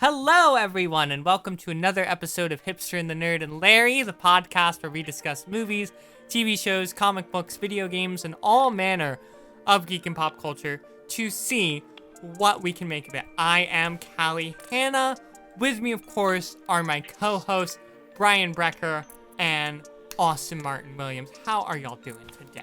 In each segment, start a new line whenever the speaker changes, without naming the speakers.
Hello, everyone, and welcome to another episode of Hipster and the Nerd and Larry, the podcast where we discuss movies, TV shows, comic books, video games, and all manner of geek and pop culture to see what we can make of it. I am Callie Hanna. With me, of course, are my co-hosts, Brian Brecker and Austin Martin Williams. How are y'all doing today?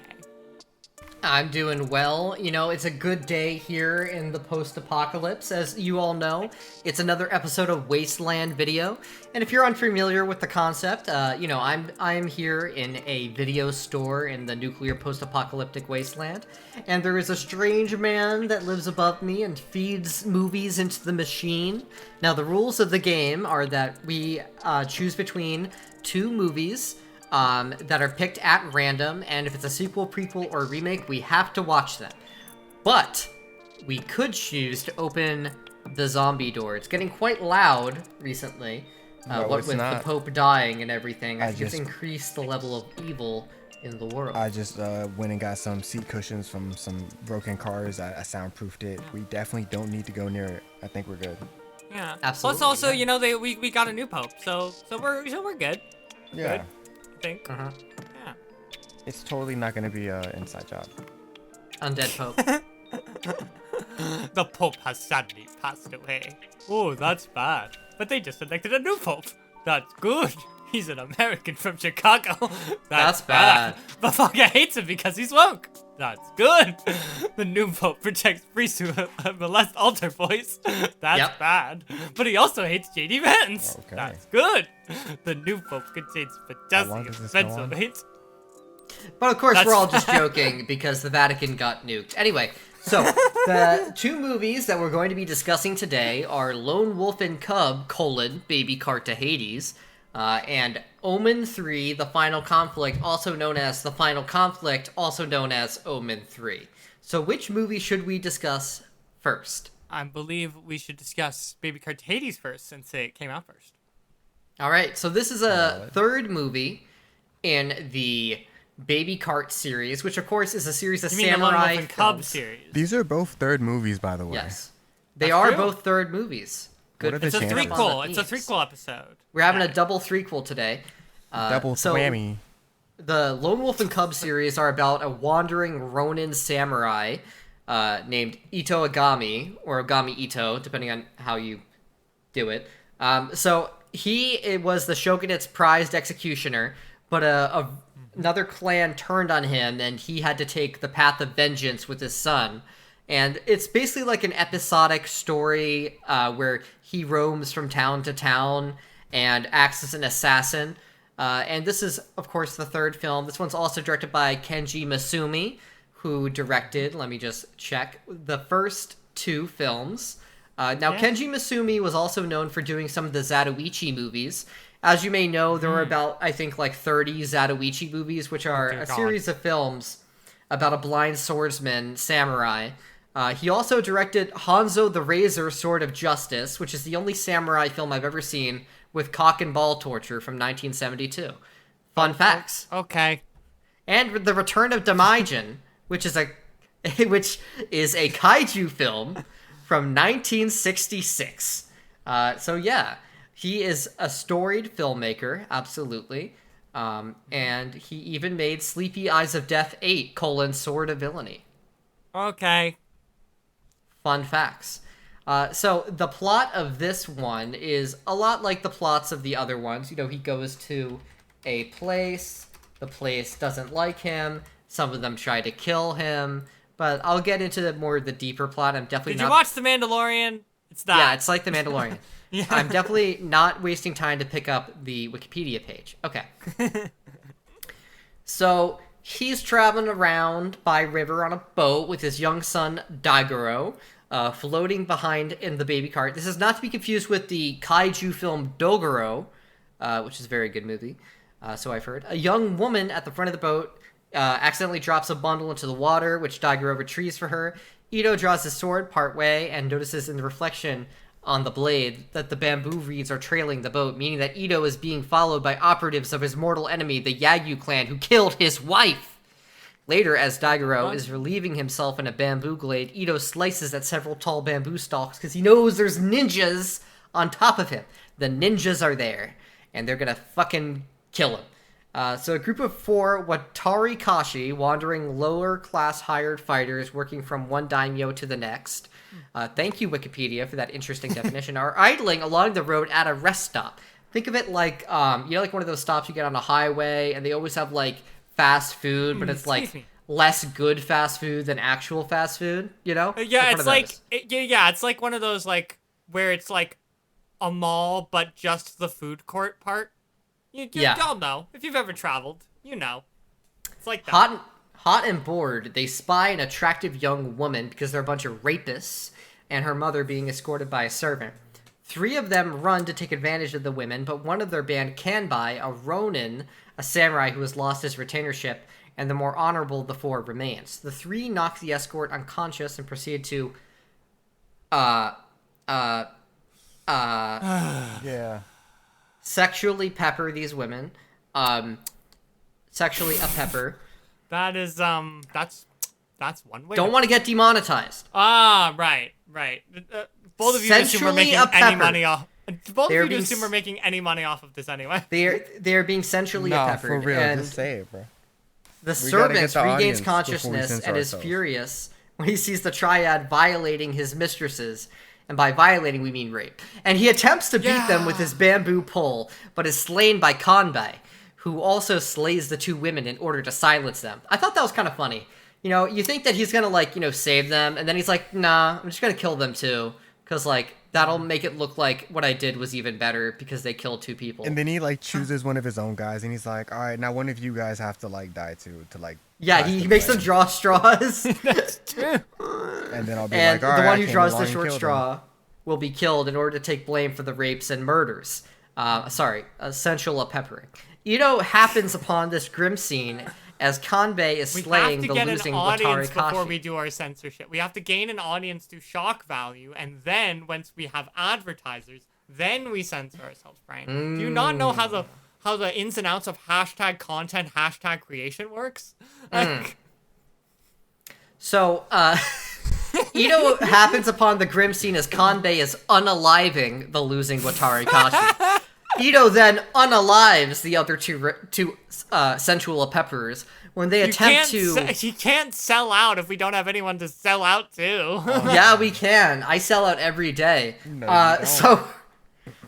I'm doing well. You know, it's a good day here in the post-apocalypse. As you all know, it's another episode of Wasteland video. And if you're unfamiliar with the concept, I'm here in a video store in the nuclear post-apocalyptic wasteland. And there is a strange man that lives above me and feeds movies into the machine. Now, the rules of the game are that we choose between two movies that are picked at random, and if it's a sequel, prequel, or remake, we have to watch them. But we could choose to open the zombie door. It's getting quite loud recently, what with the Pope dying and everything. I think it's increased the level of evil in the world.
I just went and got some seat cushions from some broken cars. I soundproofed it. We definitely don't need to go near it. I think we're good.
Yeah,
absolutely.
Plus, also, you know, we got a new Pope, so we're good.
Yeah.
Good. Think.
Uh-huh.
Yeah.
It's totally not going to be an inside job.
Undead Pope.
The Pope has sadly passed away. Oh, that's bad. But they just elected a new Pope. That's good. He's an American from Chicago. That's bad. But Vodka hates him because he's woke. That's good. The new Pope protects priests who molest altar boys. That's bad. But he also hates J.D. Vance.
Okay.
That's good. The new Pope contains potassium benzoate.
But of course, we're all just joking because the Vatican got nuked. Anyway, so the two movies that we're going to be discussing today are Lone Wolf and Cub, Baby Cart to Hades, and Omen 3, The Final Conflict, also known as The Final Conflict, also known as Omen 3. So which movie should we discuss first?
I believe we should discuss Baby Cart to Hades first, since it came out first.
All right, so this is a third movie in the Baby Cart series, which of course is a series of samurai
the Lone Wolf and Cub
films.
Series.
These are both third movies, by the way.
Yes, they
That's
are
true.
both third movies. Good.
What are the
It's a
chances?
threequel. It's a threequel episode.
We're having a double threequel today.
Double
so
whammy.
The Lone Wolf and Cub series are about a wandering Ronin samurai named Ito Agami, or Agami Ito, depending on how you do it. So it was the shogunate's prized executioner, but another clan turned on him, and he had to take the path of vengeance with his son. And it's basically like an episodic story where he roams from town to town and acts as an assassin. And this is, of course, the third film. This one's also directed by Kenji Masumi, who directed, let me just check, the first two films. Kenji Masumi was also known for doing some of the Zatoichi movies. As you may know, there were about, I think, like 30 Zatoichi movies, which are series of films about a blind swordsman, samurai. He also directed Hanzo the Razor, Sword of Justice, which is the only samurai film I've ever seen with cock and ball torture from 1972. Fun facts.
Okay.
And The Return of Damaijin, which is a kaiju film from 1966. He is a storied filmmaker, absolutely. And he even made Sleepy Eyes of Death 8, Sword of Villainy.
Okay.
Fun facts. So the plot of this one is a lot like the plots of the other ones. You know, he goes to a place, the place doesn't like him, some of them try to kill him, but I'll get into the deeper plot. I'm definitely
Did you watch The Mandalorian? It's that.
Yeah, it's like The Mandalorian.
Yeah.
I'm definitely not wasting time to pick up the Wikipedia page. Okay. So he's traveling around by river on a boat with his young son, Daigoro, floating behind in the baby cart. This is not to be confused with the kaiju film Dogoro, which is a very good movie, so I've heard. A young woman at the front of the boat accidentally drops a bundle into the water, which Daigoro retrieves for her. Ito draws his sword partway and notices in the reflection on the blade that the bamboo reeds are trailing the boat, meaning that Ito is being followed by operatives of his mortal enemy, the Yagyu clan, who killed his wife. Later, as Daigoro is relieving himself in a bamboo glade, Ito slices at several tall bamboo stalks because he knows there's ninjas On top of him, the ninjas are there, and they're gonna fucking kill him. So a group of 4 Watari Kashi, wandering lower-class hired fighters working from one daimyo to the next, thank you, Wikipedia, for that interesting definition, are idling along the road at a rest stop. Think of it like, like one of those stops you get on a highway, and they always have, like, fast food, but it's, like, less good fast food than actual fast food, you know?
Yeah, it's like, it's like one of those, like, where it's, like, a mall, but just the food court part. Y'all know. If you've ever traveled, you know. It's like that.
Hot and bored, they spy an attractive young woman because they're a bunch of rapists, and her mother being escorted by a servant. 3 of them run to take advantage of the women, but one of their band can buy a Ronin, a samurai who has lost his retainership, and the more honorable of the 4 remains. The 3 knock the escort unconscious and proceed to, sexually pepper these women. Sexually a pepper.
That is, that's one way.
Don't want to get demonetized.
Ah, right. Both of you assume we're making any money off. Both of you assume we're making any money off of this anyway.
They're being sensually peppered.
For real,
and
just say it, bro.
The servant regains consciousness and is furious when he sees the triad violating his mistresses. And by violating, we mean rape. And he attempts to beat them with his bamboo pole, but is slain by Kanbei, who also slays the 2 women in order to silence them. I thought that was kind of funny. You know, you think that he's gonna, like, save them, and then he's like, nah, I'm just gonna kill them too. Because, like, that'll make it look like what I did was even better because they killed 2 people.
And then he, like, chooses one of his own guys, and he's like, all right, now one of you guys have to, like, die too, to, like...
Yeah, he makes them draw straws.
That's true.
And then I'll be
and
like, all right,
the one who draws the short straw will be killed in order to take blame for the rapes and murders. Essential peppering. Ito happens upon this grim scene as Kanbei is slaying the losing Watari Kashi. We have to get an audience
before we do our censorship. We have to gain an audience through shock value, and then once we have advertisers, then we censor ourselves, Brian. Do you not know how the ins and outs of hashtag content, hashtag creation works?
So, Ito happens upon the grim scene as Kanbei is unaliving the losing Watari Kashi. Ito then unalives the other two sensual pepperers when they attempt to...
He can't sell out if we don't have anyone to sell out to.
Yeah, we can. I sell out every day. So,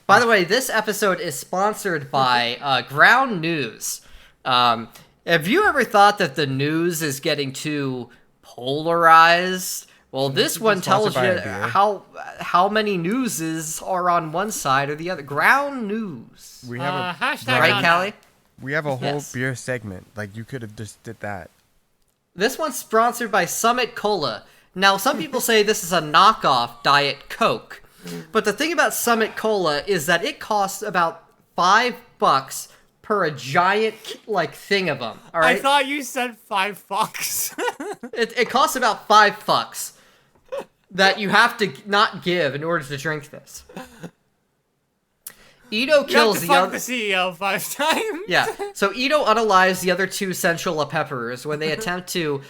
by the way, this episode is sponsored by Ground News. Have you ever thought that the news is getting too polarized? Well, this one tells you how many newses are on one side or the other. Ground News.
We have
hashtag
right, Callie?
We have a whole beer segment. Like, you could have just did that.
This one's sponsored by Summit Cola. Now, some people say this is a knockoff Diet Coke. But the thing about Summit Cola is that it costs about $5 per a giant, like, thing of them. All right?
I thought you said $5.
It costs about $5 that you have to not give in order to drink this. Ito kills
the other... the CEO 5 times.
Yeah, so Ito unalives the other 2 sensual peppers when they attempt to,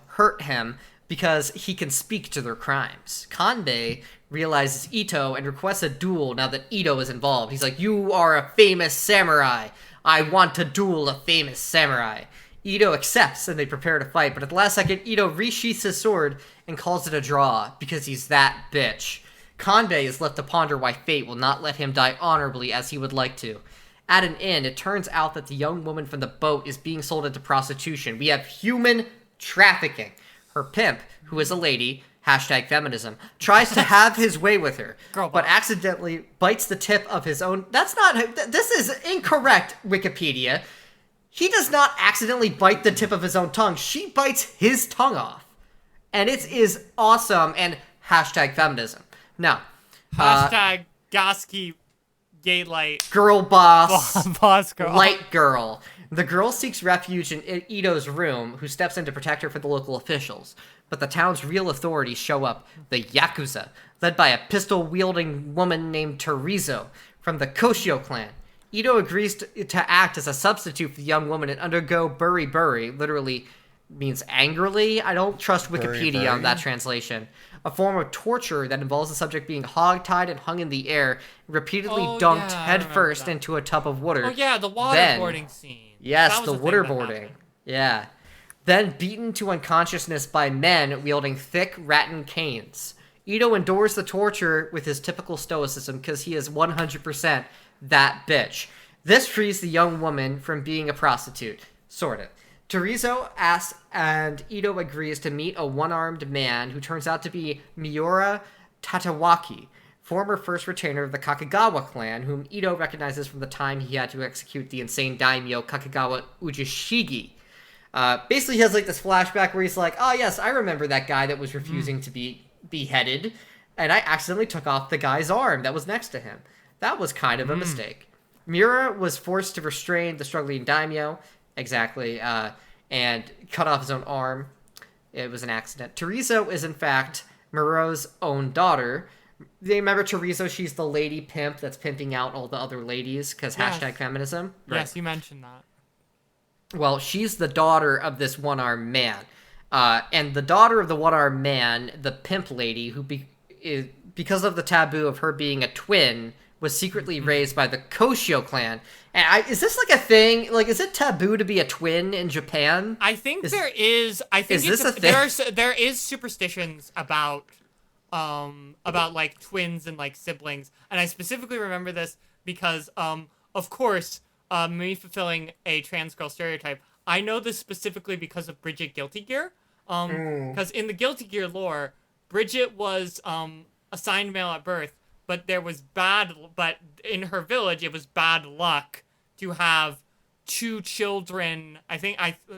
hurt him because he can speak to their crimes. Kanbei realizes Ito and requests a duel now that Ito is involved. He's like, you are a famous samurai. I want to duel a famous samurai. Ito accepts and they prepare to fight, but at the last second, Ito resheaths his sword and calls it a draw because he's that bitch. Kanbei is left to ponder why fate will not let him die honorably as he would like to. At an inn, it turns out that the young woman from the boat is being sold into prostitution. We have human trafficking. Her pimp, who is a lady, hashtag feminism, tries to have his way with her, but accidentally bites the tip of his own... This is incorrect, Wikipedia. He does not accidentally bite the tip of his own tongue. She bites his tongue off. And it is awesome and hashtag feminism. Now,
hashtag Goski gay light.
Girl boss.
Boss girl.
Light girl. The girl seeks refuge in Ito's room, who steps in to protect her from the local officials. But the town's real authorities show up, the Yakuza, led by a pistol-wielding woman named Terizo from the Koshio clan. Ito agrees to act as a substitute for the young woman and undergo buri-buri, literally means angrily. I don't trust Wikipedia on that translation. a form of torture that involves the subject being hogtied and hung in the air, repeatedly dunked headfirst into a tub of water.
Oh yeah, the waterboarding scene.
Yes, the waterboarding. Yeah. Then beaten to unconsciousness by men wielding thick rattan canes. Ito endures the torture with his typical stoicism because he is 100% that bitch. This frees the young woman from being a prostitute. Sort of. Terizo asks, and Ito agrees to meet a one-armed man who turns out to be Miura Tatawaki, former first retainer of the Kakagawa clan, whom Ito recognizes from the time he had to execute the insane daimyo Kakagawa Ujishigi. Basically, he has like this flashback where he's like, oh yes, I remember that guy that was refusing to be beheaded, and I accidentally took off the guy's arm that was next to him. That was kind of a mistake. Miura was forced to restrain the struggling daimyo, and cut off his own arm. It was an accident. Terizo is, in fact, Miura's own daughter. You remember Terizo? She's the lady pimp that's pimping out all the other ladies, because hashtag feminism. Right.
Yes, you mentioned that.
Well, she's the daughter of this one-armed man. And the daughter of the one-armed man, the pimp lady, who because of the taboo of her being a twin, was secretly raised by the Koshio clan. And is this like a thing? Like, is it taboo to be a twin in Japan?
I think there is. I think
is this a thing?
There is superstitions about like twins and like siblings, and I specifically remember this because of course me fulfilling a trans girl stereotype. I know this specifically because of Bridget Guilty Gear. Because in the Guilty Gear lore, Bridget was assigned male at birth. But in her village, it was bad luck to have two children. I think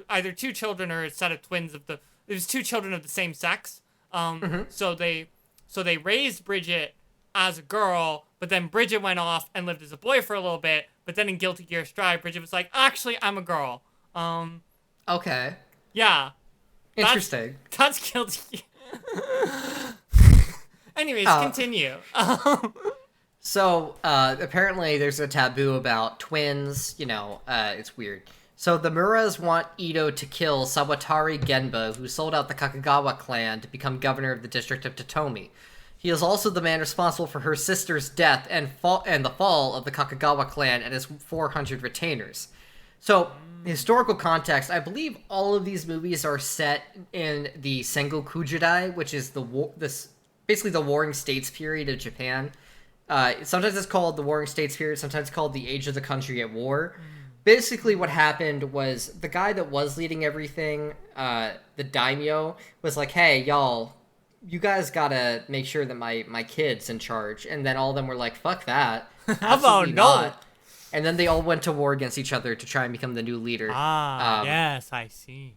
either two children or a set of twins it was two children of the same sex. So they raised Bridget as a girl, but then Bridget went off and lived as a boy for a little bit. But then in Guilty Gear Strive, Bridget was like, actually, I'm a girl.
Okay.
Yeah.
Interesting.
That's Guilty Gear. Anyways, continue.
So, apparently there's a taboo about twins. It's weird. So the Muras want Ito to kill Sawatari Genba, who sold out the Kakagawa clan to become governor of the district of Totomi. He is also the man responsible for her sister's death and the fall of the Kakagawa clan and his 400 retainers. So, historical context, I believe all of these movies are set in the Sengoku Jidai, which is basically the Warring States period of Japan. Sometimes it's called the Warring States period, sometimes it's called the Age of the Country at War. Basically what happened was the guy that was leading everything, the daimyo, was like, hey, y'all, you guys gotta make sure that my kid's in charge. And then all of them were like, fuck that.
How about no?
Not. And then they all went to war against each other to try and become the new leader.
Yes, I see.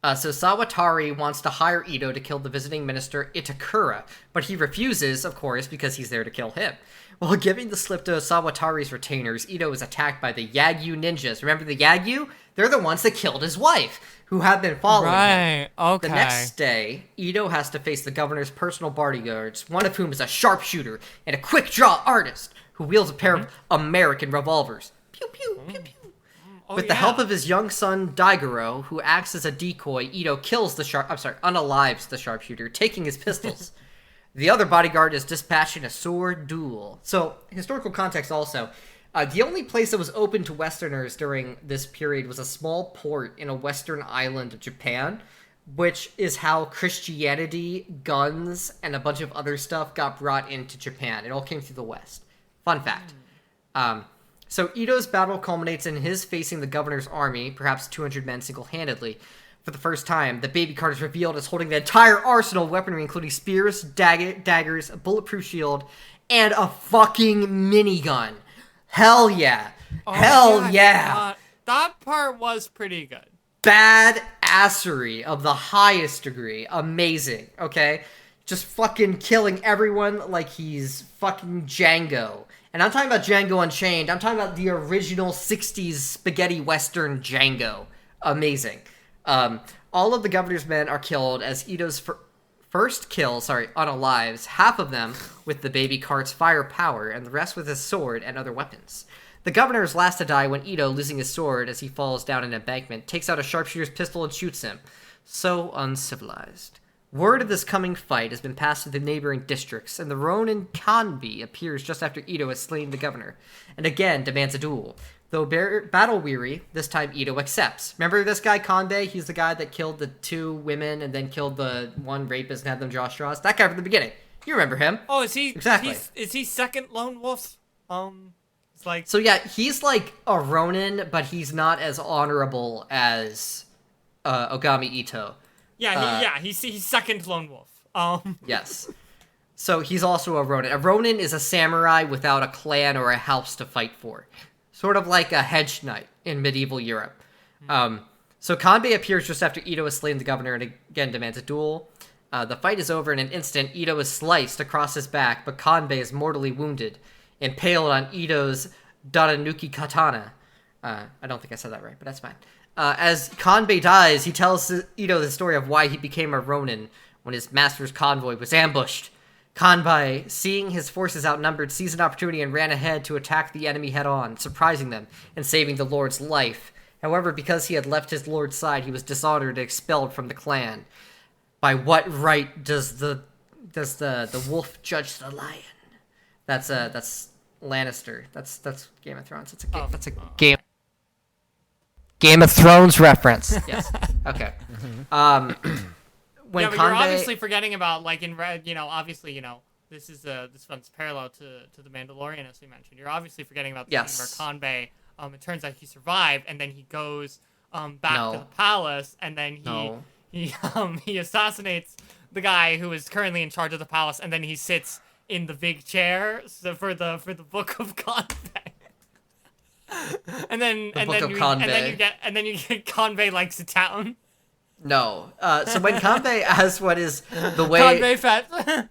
So Sawatari wants to hire Ito to kill the visiting minister Itakura, but he refuses, of course, because he's there to kill him. While giving the slip to Sawatari's retainers, Ito is attacked by the Yagyu ninjas. Remember the Yagyu? They're the ones that killed his wife, who had been following him.
Okay.
The next day, Ito has to face the governor's personal bodyguards, one of whom is a sharpshooter and a quick-draw artist who wields a pair of American revolvers. Pew, pew, pew, pew. With the help of his young son, Daigoro, who acts as a decoy, Ito unalives the sharpshooter, taking his pistols. The other bodyguard is dispatched in a sword duel. So, historical context also. The only place that was open to Westerners during this period was a small port in a western island of Japan, which is how Christianity, guns, and a bunch of other stuff got brought into Japan. It all came through the West. Fun fact. So Ito's battle culminates in his facing the governor's army, perhaps 200 men single-handedly. For the first time, the baby cart is revealed as holding the entire arsenal of weaponry, including spears, daggers, a bulletproof shield, and a fucking minigun. Hell yeah. Yeah.
That part was pretty good.
Badassery of the highest degree. Amazing, okay? Just fucking killing everyone like he's fucking Django. And I'm talking about Django Unchained. I'm talking about the original 60s spaghetti western Django. Amazing. All of the governor's men are killed as Ito's first kill, unalives, half of them with the baby cart's firepower and the rest with his sword and other weapons. The governor is last to die when Ito, losing his sword as he falls down an embankment, takes out a sharpshooter's pistol and shoots him. So uncivilized. Word of this coming fight has been passed to the neighboring districts, and the Ronin Kanbi appears just after Ito has slain the governor, and again demands a duel. Though battle-weary, this time Ito accepts. Remember this guy, Kanbei? He's the guy that killed the 2 women and then killed the one rapist and had them draw straws? That guy from the beginning. You remember him.
Oh, is he...
Exactly.
Is he second Lone Wolf? It's like...
So yeah, he's like a Ronin, but he's not as honorable as Ogami Ito.
Yeah, he's second Lone Wolf.
Yes. So he's also a Ronin. A Ronin is a samurai without a clan or a house to fight for. Sort of like a hedge knight in medieval Europe. So Kanbei appears just after Ito has slain the governor and again demands a duel. The fight is over in an instant. Ito is sliced across his back, but Kanbei is mortally wounded, impaled on Ito's Daranuki katana. I don't think I said that right, but that's fine. As Kanbei dies, he tells Ito the story of why he became a Ronin when his master's convoy was ambushed. Kanbei, seeing his forces outnumbered, seized an opportunity and ran ahead to attack the enemy head-on, surprising them and saving the lord's life. However, because he had left his lord's side, he was dishonored and expelled from the clan. By what right does the wolf judge the lion? That's Lannister. That's Game of Thrones. That's a Game of Thrones reference. Yes. Okay. When
but you're obviously forgetting about, like, in Red, obviously, this one's parallel to the Mandalorian, as we mentioned. You're obviously forgetting about the scene where Kanbei, it turns out he survived, and then he goes back to the palace, and then he assassinates the guy who is currently in charge of the palace, and then he sits in the big chair for the Book of Kanbei. and then you get Kanbei likes a town.
No. So when Kanbei asks what is the way...
Kanbei fat.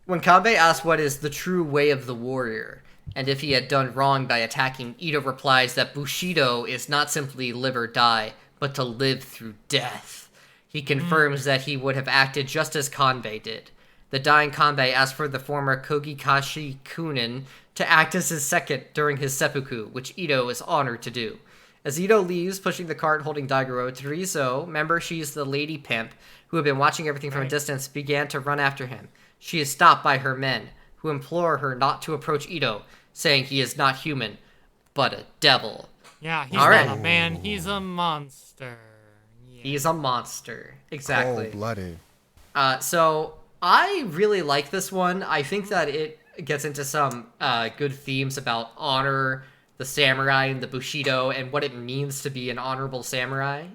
When Kanbei asks what is the true way of the warrior, and if he had done wrong by attacking, Ito replies that Bushido is not simply live or die, but to live through death. He confirms that he would have acted just as Kanbei did. The dying Kanbei asked for the former Kogikashi Kunin to act as his second during his seppuku, which Ito is honored to do. As Ito leaves, pushing the cart holding Daigoro, Terizo, remember she's the lady pimp, who had been watching everything from a distance, began to run after him. She is stopped by her men, who implore her not to approach Ito, saying he is not human, but a devil.
Yeah, he's not a man, he's a monster. Yeah.
He's a monster. Exactly.
Cold-blooded.
So, I really like this one. I think that it gets into some good themes about honor, the samurai and the Bushido, and what it means to be an honorable samurai,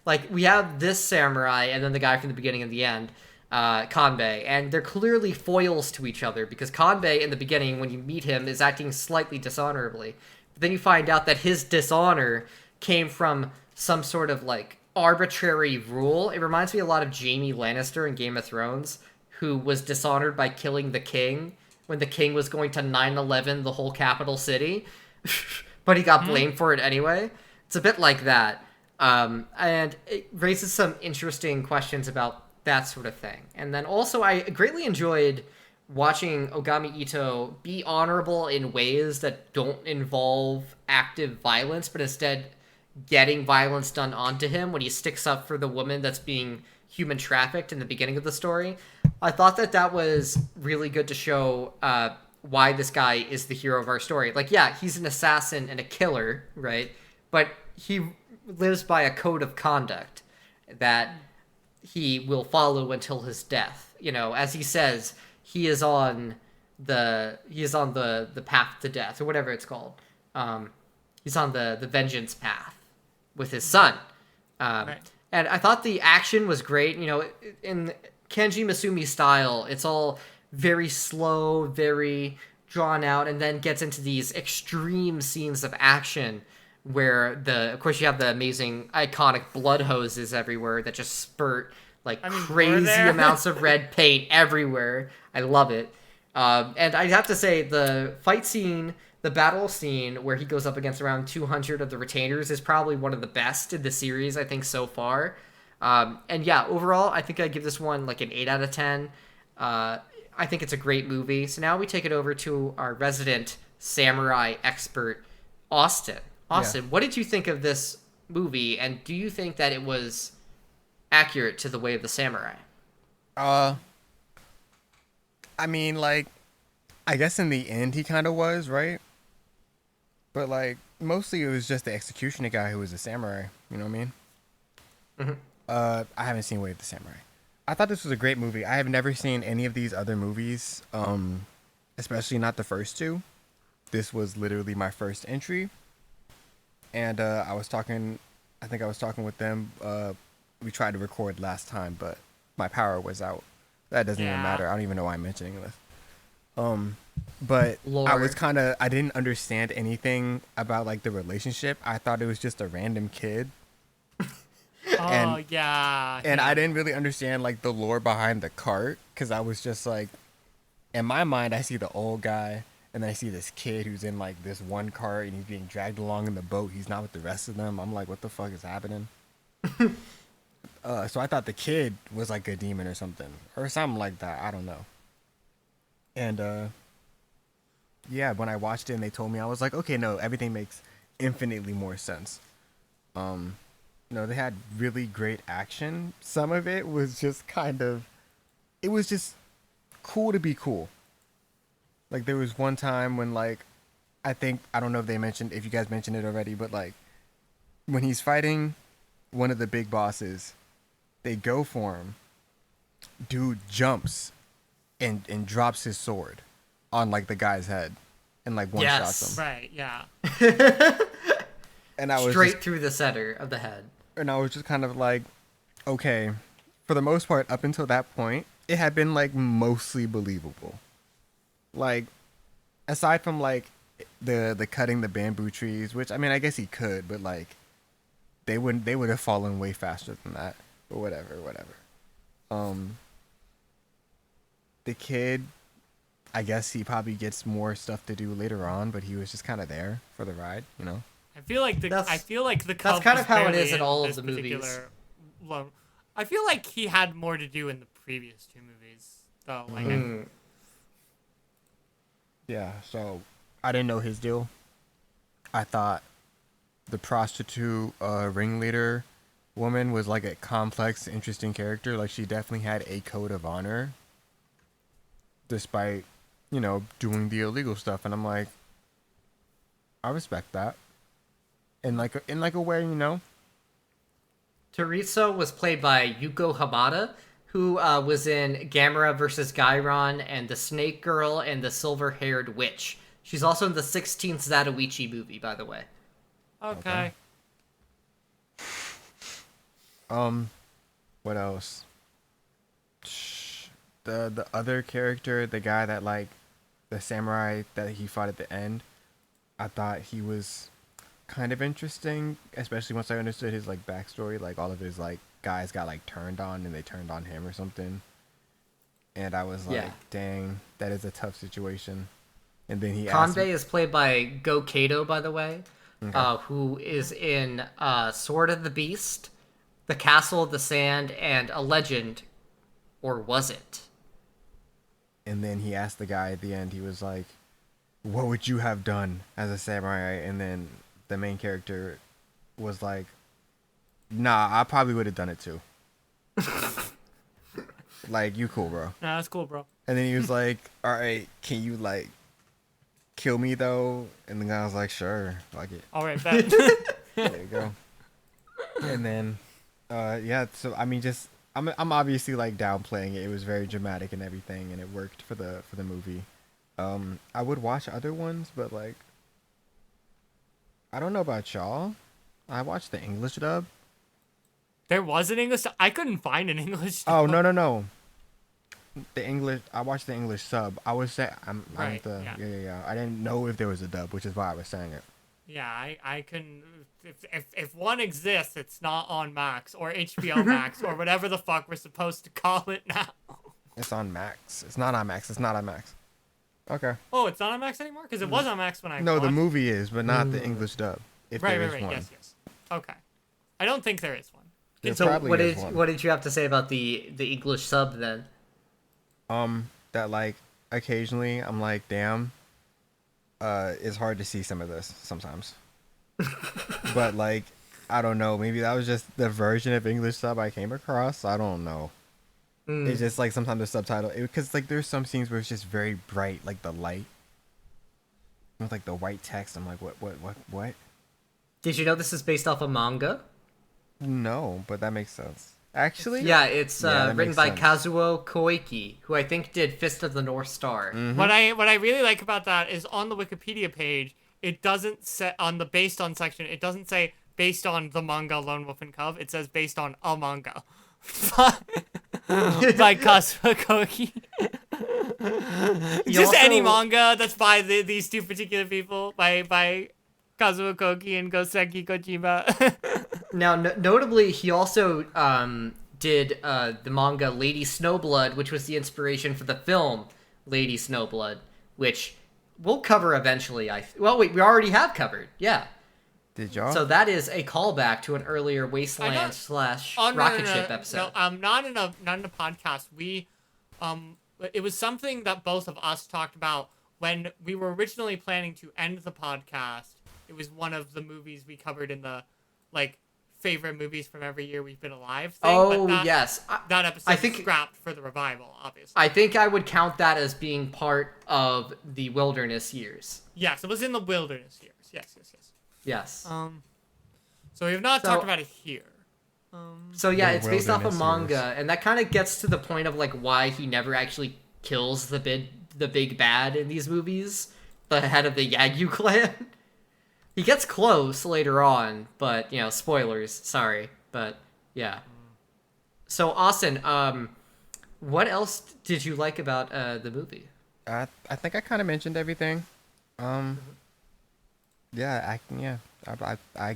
Like, we have this samurai and then the guy from the beginning and the end, Kanbei, and they're clearly foils to each other, because Kanbei, in the beginning, when you meet him, is acting slightly dishonorably. But then you find out that his dishonor came from some sort of, like, arbitrary rule. It reminds me a lot of Jaime Lannister in Game of Thrones, who was dishonored by killing the king when the king was going to 9/11 the whole capital city. But he got blamed for it anyway. It's a bit like that. And it raises some interesting questions about that sort of thing. And then also, I greatly enjoyed watching Ogami Ito be honorable in ways that don't involve active violence, but instead getting violence done onto him when he sticks up for the woman that's being human trafficked in the beginning of the story. I thought that was really good to show why this guy is the hero of our story. Like, yeah, he's an assassin and a killer, right? But he lives by a code of conduct that he will follow until his death. As he says, he is on the path to death, or whatever it's called. He's on the vengeance path with his son. Right. And I thought the action was great. In Kenji Masumi's style, it's all very slow, very drawn out, and then gets into these extreme scenes of action where of course you have the amazing iconic blood hoses everywhere that just spurt crazy amounts of red paint everywhere. I love it. And I have to say, the fight scene, the battle scene where he goes up against around 200 of the retainers is probably one of the best in the series, I think, so far. And yeah, overall, I think I give this one like an 8 out of 10. I think it's a great movie. So now we take it over to our resident samurai expert, Austin. Austin, What did you think of this movie, and do you think that it was accurate to the way of the samurai?
Uh, I mean, like, I guess in the end he kind of was, right? But like, mostly it was just the executioner guy who was a samurai. You know what I mean?
Mm-hmm.
I haven't seen Way of the Samurai. I thought this was a great movie. I have never seen any of these other movies, especially not the first two. This was literally my first entry, and I think I was talking with them. We tried to record last time, but my power was out. That doesn't even
Yeah.
matter. I don't even know why I'm mentioning this. But
Lore.
I didn't understand anything about like the relationship. I thought it was just a random kid.
Oh,
And-
yeah.
And
yeah.
I didn't really understand like the lore behind the cart because I was just like, in my mind, I see the old guy and then I see this kid who's in like this one cart and he's being dragged along in the boat. He's not with the rest of them. I'm like, what the fuck is happening? So I thought the kid was like a demon or something like that. I don't know. And yeah, when I watched it and they told me, I was like, okay, no, everything makes infinitely more sense. No, they had really great action. Some of it was just it was just cool to be cool. Like there was one time when like, I don't know if you guys mentioned it already, but like when he's fighting one of the big bosses, they go for him. Dude jumps and drops his sword on like the guy's head and like one shots him.
Right, yeah.
And I was
Straight through the center of the head.
And I was just kind of like, okay, for the most part, up until that point, it had been like mostly believable. Like, aside from like the cutting the bamboo trees, which I mean, I guess he could, but like, they would have fallen way faster than that. But whatever. The kid, I guess he probably gets more stuff to do later on, but he was just kind of there for the ride, you know.
I feel like the
That's kind of how it is in all of the movies.
I feel like he had more to do in the previous two movies, though. Like,
Yeah, so I didn't know his deal. I thought the prostitute ringleader woman was like a complex, interesting character. Like she definitely had a code of honor, despite doing the illegal stuff. And I'm like, I respect that. In like a way,
Teresa was played by Yuko Hamada, who was in Gamera vs. Gairon and The Snake Girl and The Silver-Haired Witch. She's also in the 16th Zatoichi movie, by the way.
okay.
What else? The other character, the guy that like the samurai that he fought at the end, I thought he was kind of interesting, especially once I understood his like backstory. Like all of his like guys got like turned on and they turned on him or something. And I was like,
Yeah.
dang, that is a tough situation. And then he asked
Kanbei
me,
is played by Go Kato, by the way,
Okay.
who is in Sword of the Beast, The Castle of the Sand, and A Legend, or was it?
and then he asked the guy at the end, he was like, what would you have done as a samurai? And then the main character was like, nah, I probably would have done it too. Like, you cool, bro.
Nah, that's cool, bro.
And then he was like, all right, can you like kill me though? And the guy was like, sure, fuck it.
All right, bet.
There you go. And then yeah, so I mean, just I'm obviously like downplaying it. It was very dramatic and everything, and it worked for the movie. I would watch other ones, but like, I don't know about y'all. I watched the English dub.
There was an English. I couldn't find an English.
Oh no. The English. I watched the English sub. I was saying I'm
Right,
the
yeah.
yeah. I didn't know if there was a dub, which is why I was saying it.
Yeah, I can. If one exists, it's not on Max or HBO Max or whatever the fuck we're supposed to call it now.
It's on Max. It's not on Max. It's not on Max. Okay.
Oh, it's not on Max anymore because it was on Max when I
No, the
watched-
movie is, but not the English dub. If
Right,
there
right,
is
right.
one.
Yes. Okay. I don't think there is one.
There
So
probably
what
is
did
one.
what did you have to say about the English sub then?
That like occasionally I'm like, damn, it's hard to see some of this sometimes. But like, I don't know, maybe that was just the version of English sub I came across. I don't know. It's just like sometimes the subtitle, because like there's some scenes where it's just very bright, like the light with like the white text. I'm like, what?
Did you know this is based off a manga?
No, but that makes sense. Actually,
Yeah, it's
that
written
makes
by
sense.
Kazuo Koike, who I think did Fist of the North Star.
What I really like about that is on the Wikipedia page, it doesn't say on the based on section. It doesn't say based on the manga Lone Wolf and Cub. It says based on a manga by Kazuo Koike. Just any manga that's by these two particular people, by Kazuo Koike and Goseki Kojima.
Now, notably, he also did the manga Lady Snowblood, which was the inspiration for the film Lady Snowblood, which we'll cover eventually. Well, wait, we already have covered. Yeah.
Did y'all?
So that is a callback to an earlier Wasteland / rocket ship episode.
No, not in a podcast. We, it was something that both of us talked about when we were originally planning to end the podcast. It was one of the movies we covered in the, like, favorite movies from every year we've been alive thing.
Oh,
but
yes.
That episode was scrapped for the revival, obviously.
I think I would count that as being part of the wilderness years.
Yes, it was in the wilderness years. Yes.
Yes.
So we have not talked about it here.
So yeah,
The
it's based off a
wilderness
manga,
years.
and that kind of gets to the point of like why he never actually kills the big bad in these movies, the head of the Yagyu clan. He gets close later on, but you know, spoilers. Sorry, but yeah. So Austin, what else did you like about the movie?
I think I kind of mentioned everything. I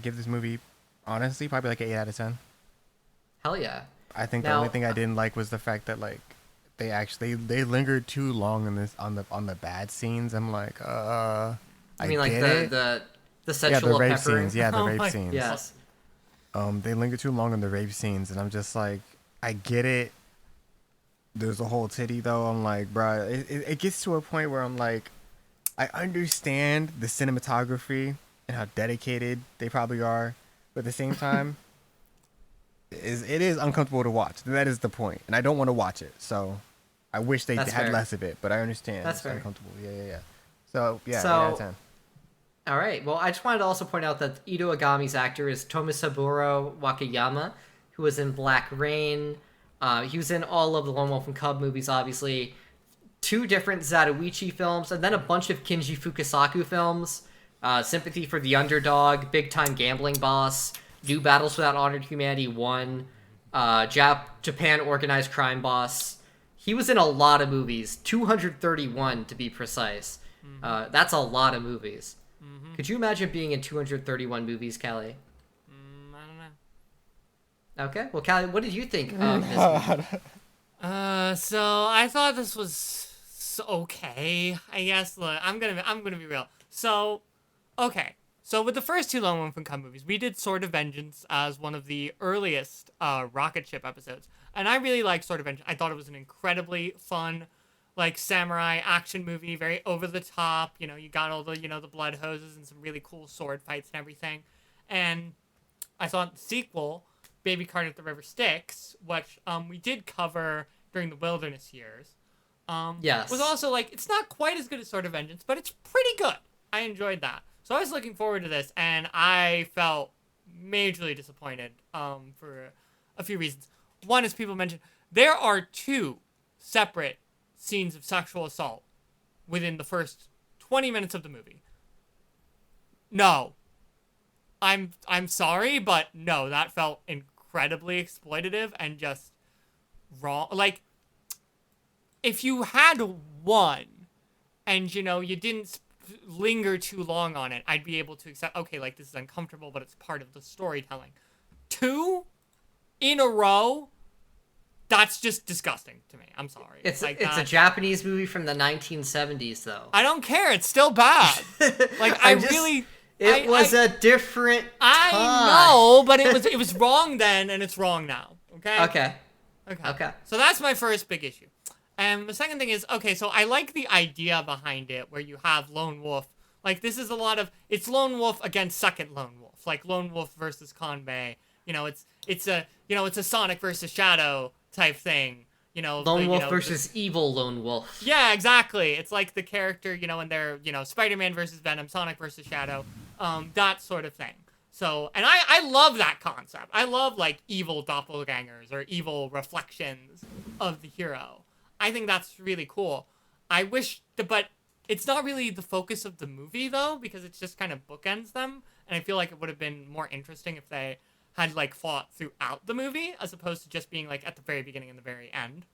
give this movie honestly probably like an 8 out of 10.
Hell yeah.
I think the
Now-
only thing I didn't like was the fact that like they lingered too long in this on the bad scenes. I'm like, I
mean, like
get it.
the
yeah,
sexual
the rape
peppering.
scenes. Yeah, the
Oh
rape
my-
scenes.
Yes.
They linger too long on the rape scenes, and I'm just like, I get it. There's a whole titty though. I'm like, bruh, it gets to a point where I'm like, I understand the cinematography and how dedicated they probably are, but at the same time, it is uncomfortable to watch. That is the point, and I don't want to watch it. So, I wish they
That's
had
fair.
less of it, but I understand
That's
it's
fair.
uncomfortable. Yeah. So yeah,
So-
8 out of 10.
All right. Well, I just wanted to also point out that Ito Agami's actor is Tomisaburo Wakayama, who was in Black Rain. He was in all of the Lone Wolf and Cub movies, obviously. 2 different Zatoichi films, and then a bunch of Kinji Fukasaku films. Sympathy for the Underdog, Big Time Gambling Boss, New Battles Without Honor to Humanity 1, Japan Organized Crime Boss. He was in a lot of movies, 231 to be precise. That's a lot of movies. Could you imagine being in 231 movies, Callie?
I don't know.
Okay. Well, Callie, what did you think of this movie?
So I thought this was okay. I guess. Look, I'm gonna be real. So, okay. So with the first 2 Lone Wolf and Cub movies, we did Sword of Vengeance as one of the earliest rocket ship episodes, and I really liked Sword of Vengeance. I thought it was an incredibly fun, like, samurai action movie, very over the top. You know, you got all the the blood hoses and some really cool sword fights and everything. And I thought the sequel, Baby Cart at the River Styx, which we did cover during the Wilderness years,
Yes.
was also like, it's not quite as good as Sword of Vengeance, but it's pretty good. I enjoyed that. So I was looking forward to this, and I felt majorly disappointed for a few reasons. One, as people mentioned, there are 2 separate scenes of sexual assault within the first 20 minutes of the movie. No. I'm sorry, but no, that felt incredibly exploitative and just wrong. Like, if you had one and, you didn't linger too long on it, I'd be able to accept, okay, like, this is uncomfortable, but it's part of the storytelling. 2 in a row? That's just disgusting to me. I'm sorry.
It's
like
a Japanese movie from the 1970s, though.
I don't care. It's still bad. Like,
It was a different time.
I know, but it was wrong then, and it's wrong now. Okay? Okay. So that's my first big issue. And the second thing is, okay, so I like the idea behind it, where you have Lone Wolf. Like, this is a lot of, it's Lone Wolf against second Lone Wolf. Like, Lone Wolf versus Conbay. It's a Sonic versus Shadow type thing.
Lone Wolf versus evil Lone Wolf.
Yeah, exactly. It's like the character, and they're, Spider-Man versus Venom, Sonic versus Shadow, that sort of thing. So, and I love that concept. I love, like, evil doppelgangers or evil reflections of the hero. I think that's really cool. I wish, but it's not really the focus of the movie, though, because it's just kind of bookends them. And I feel like it would have been more interesting if they had, like, fought throughout the movie, as opposed to just being, like, at the very beginning and the very end.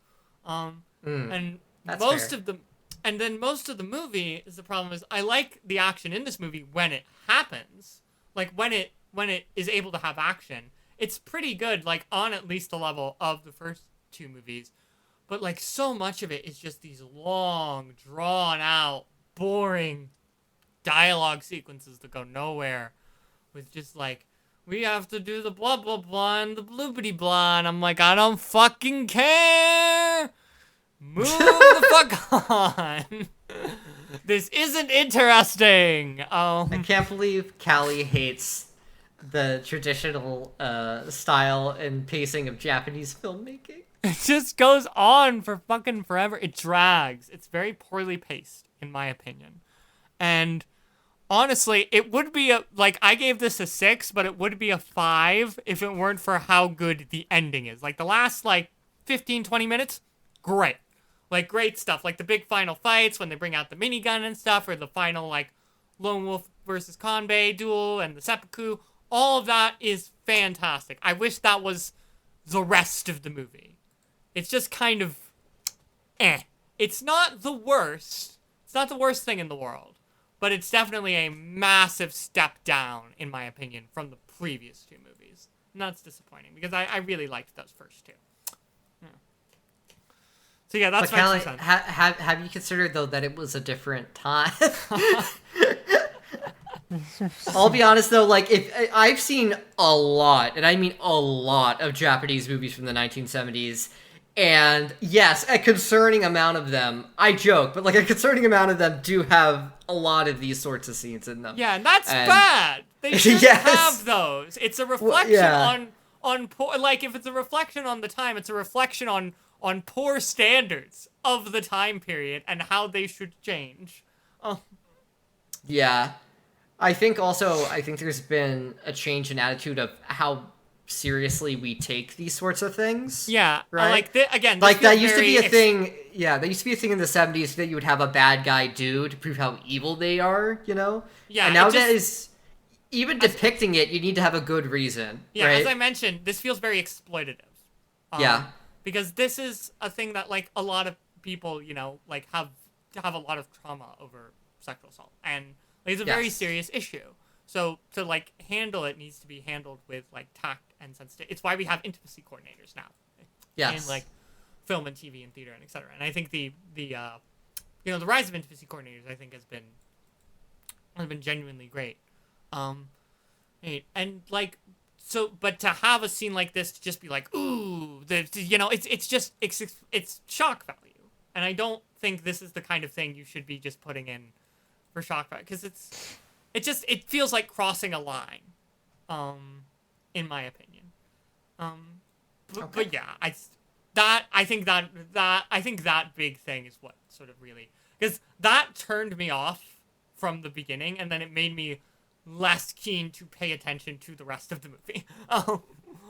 And most
fair.
of the, and then most of the movie is the problem is I like the action in this movie when it happens, like when it is able to have action. It's pretty good, like on at least the level of the first two movies, but like so much of it is just these long, drawn out, boring dialogue sequences that go nowhere, with just like, we have to do the blah blah blah and the bloopity blah, and I'm like, I don't fucking care. Move the fuck on. This isn't interesting.
I can't believe Callie hates the traditional style and pacing of Japanese filmmaking.
It just goes on for fucking forever. It drags. It's very poorly paced, in my opinion. And honestly, it would be I gave this a 6, but it would be a 5 if it weren't for how good the ending is. Like the last 15, 20 minutes, great. Like, great stuff. Like, the big final fights when they bring out the minigun and stuff, or the final, Lone Wolf versus Kanbei duel and the seppuku. All of that is fantastic. I wish that was the rest of the movie. It's just kind of It's not the worst. It's not the worst thing in the world. But it's definitely a massive step down, in my opinion, from the previous two movies. And that's disappointing, because I really liked those first two. So yeah, that's my 2 cents.
Have you considered though that it was a different time? I'll be honest though, if I've seen a lot, and I mean a lot, of Japanese movies from the 1970s, and yes, a concerning amount of them. I joke, but a concerning amount of them do have a lot of these sorts of scenes in them.
Yeah, and that's bad. They shouldn't have those. It's a reflection on if it's a reflection on the time, it's a reflection on poor standards of the time period and how they should change.
Yeah. I think there's been a change in attitude of how seriously we take these sorts of things.
Yeah.
Right?
Again,
that used to be a thing. Yeah, that used to be a thing in the 70s that you would have a bad guy do to prove how evil they are, Yeah. And nowadays, even depicting it, you need to have a good reason.
Yeah,
right?
As I mentioned, this feels very exploitative.
Yeah.
Because this is a thing that, a lot of people, have a lot of trauma over sexual assault. And it's a very serious issue. So, to, handle it needs to be handled with, tact and sensitivity. It's why we have intimacy coordinators now.
Yes.
In, film and TV and theater and et cetera. And I think the rise of intimacy coordinators, I think, has been genuinely great. So, but to have a scene like this to just be ooh, it's shock value. And I don't think this is the kind of thing you should be just putting in for shock value, because it feels like crossing a line, in my opinion. But yeah, I think that big thing is what sort of really, because that turned me off from the beginning, and then it made me less keen to pay attention to the rest of the movie,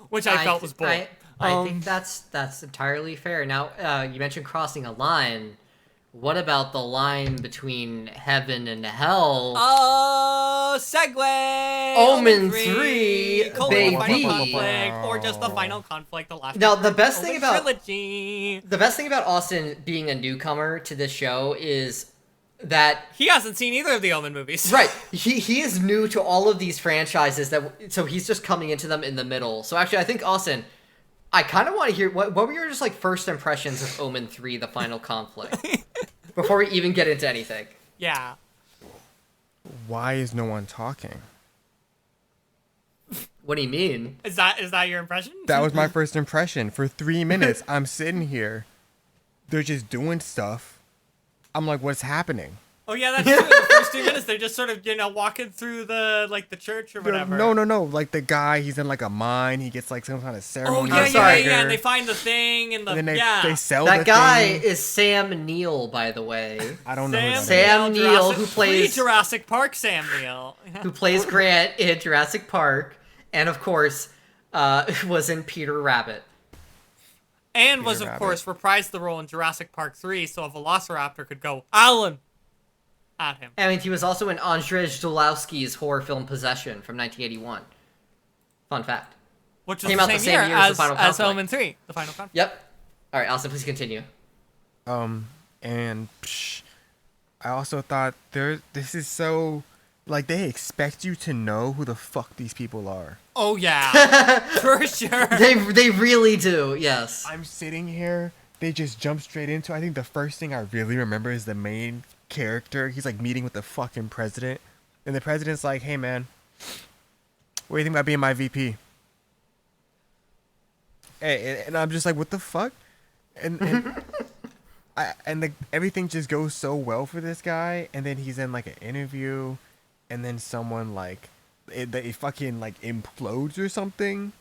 which I felt was boring.
I think that's entirely fair. Now, you mentioned crossing a line. What about the line between heaven and hell?
Oh, segue!
Omen 3, baby!
Final conflict, or just the final conflict, the last.
Now, the best thing
trilogy.
about Austin being a newcomer to this show is that
he hasn't seen either of the Omen movies.
Right. He is new to all of these franchises, so he's just coming into them in the middle. So actually, I think, Austin, I kind of want to hear what were your just first impressions of Omen 3, the final conflict, before we even get into anything.
Yeah.
Why is no one talking?
What do you mean?
Is that your impression?
That was my first impression. For 3 minutes, I'm sitting here. They're just doing stuff. I'm like, what's happening?
Oh yeah, that's true. In the first 2 minutes, they're just sort of, walking through the church or whatever.
No. Like the guy, he's in like a mine. He gets like some kind of
Oh
ceremony.
yeah. And they find the thing and
then they
yeah.
sell
That
the
guy
thing.
is Sam Neill, by the way.
I don't know who that is.
Sam Neill, who plays
Jurassic Park Sam Neill,
who plays Grant in Jurassic Park, and of course, was in Peter Rabbit.
and was of course reprised the role in Jurassic Park 3, so a Velociraptor could go Alan at him.
I mean, he was also in Andrzej Zulawski's horror film Possession from 1981. Fun fact.
Which was
Came
the
out
same,
the same
year
year as The Final
as
Conflict.
Omen 3, the final conflict.
Yep. All right, Allison, please continue.
And I also thought this is so, like, they expect you to know who the fuck these people are.
Oh yeah, for sure.
They really do, yes.
I'm sitting here, they just jump straight into, I think the first thing I really remember is the main character. He's like meeting with the fucking president, and the president's like, hey man, what do you think about being my VP? And I'm just like, what the fuck? And everything just goes so well for this guy, and then he's in like an interview, and then someone like it fucking like implodes or something,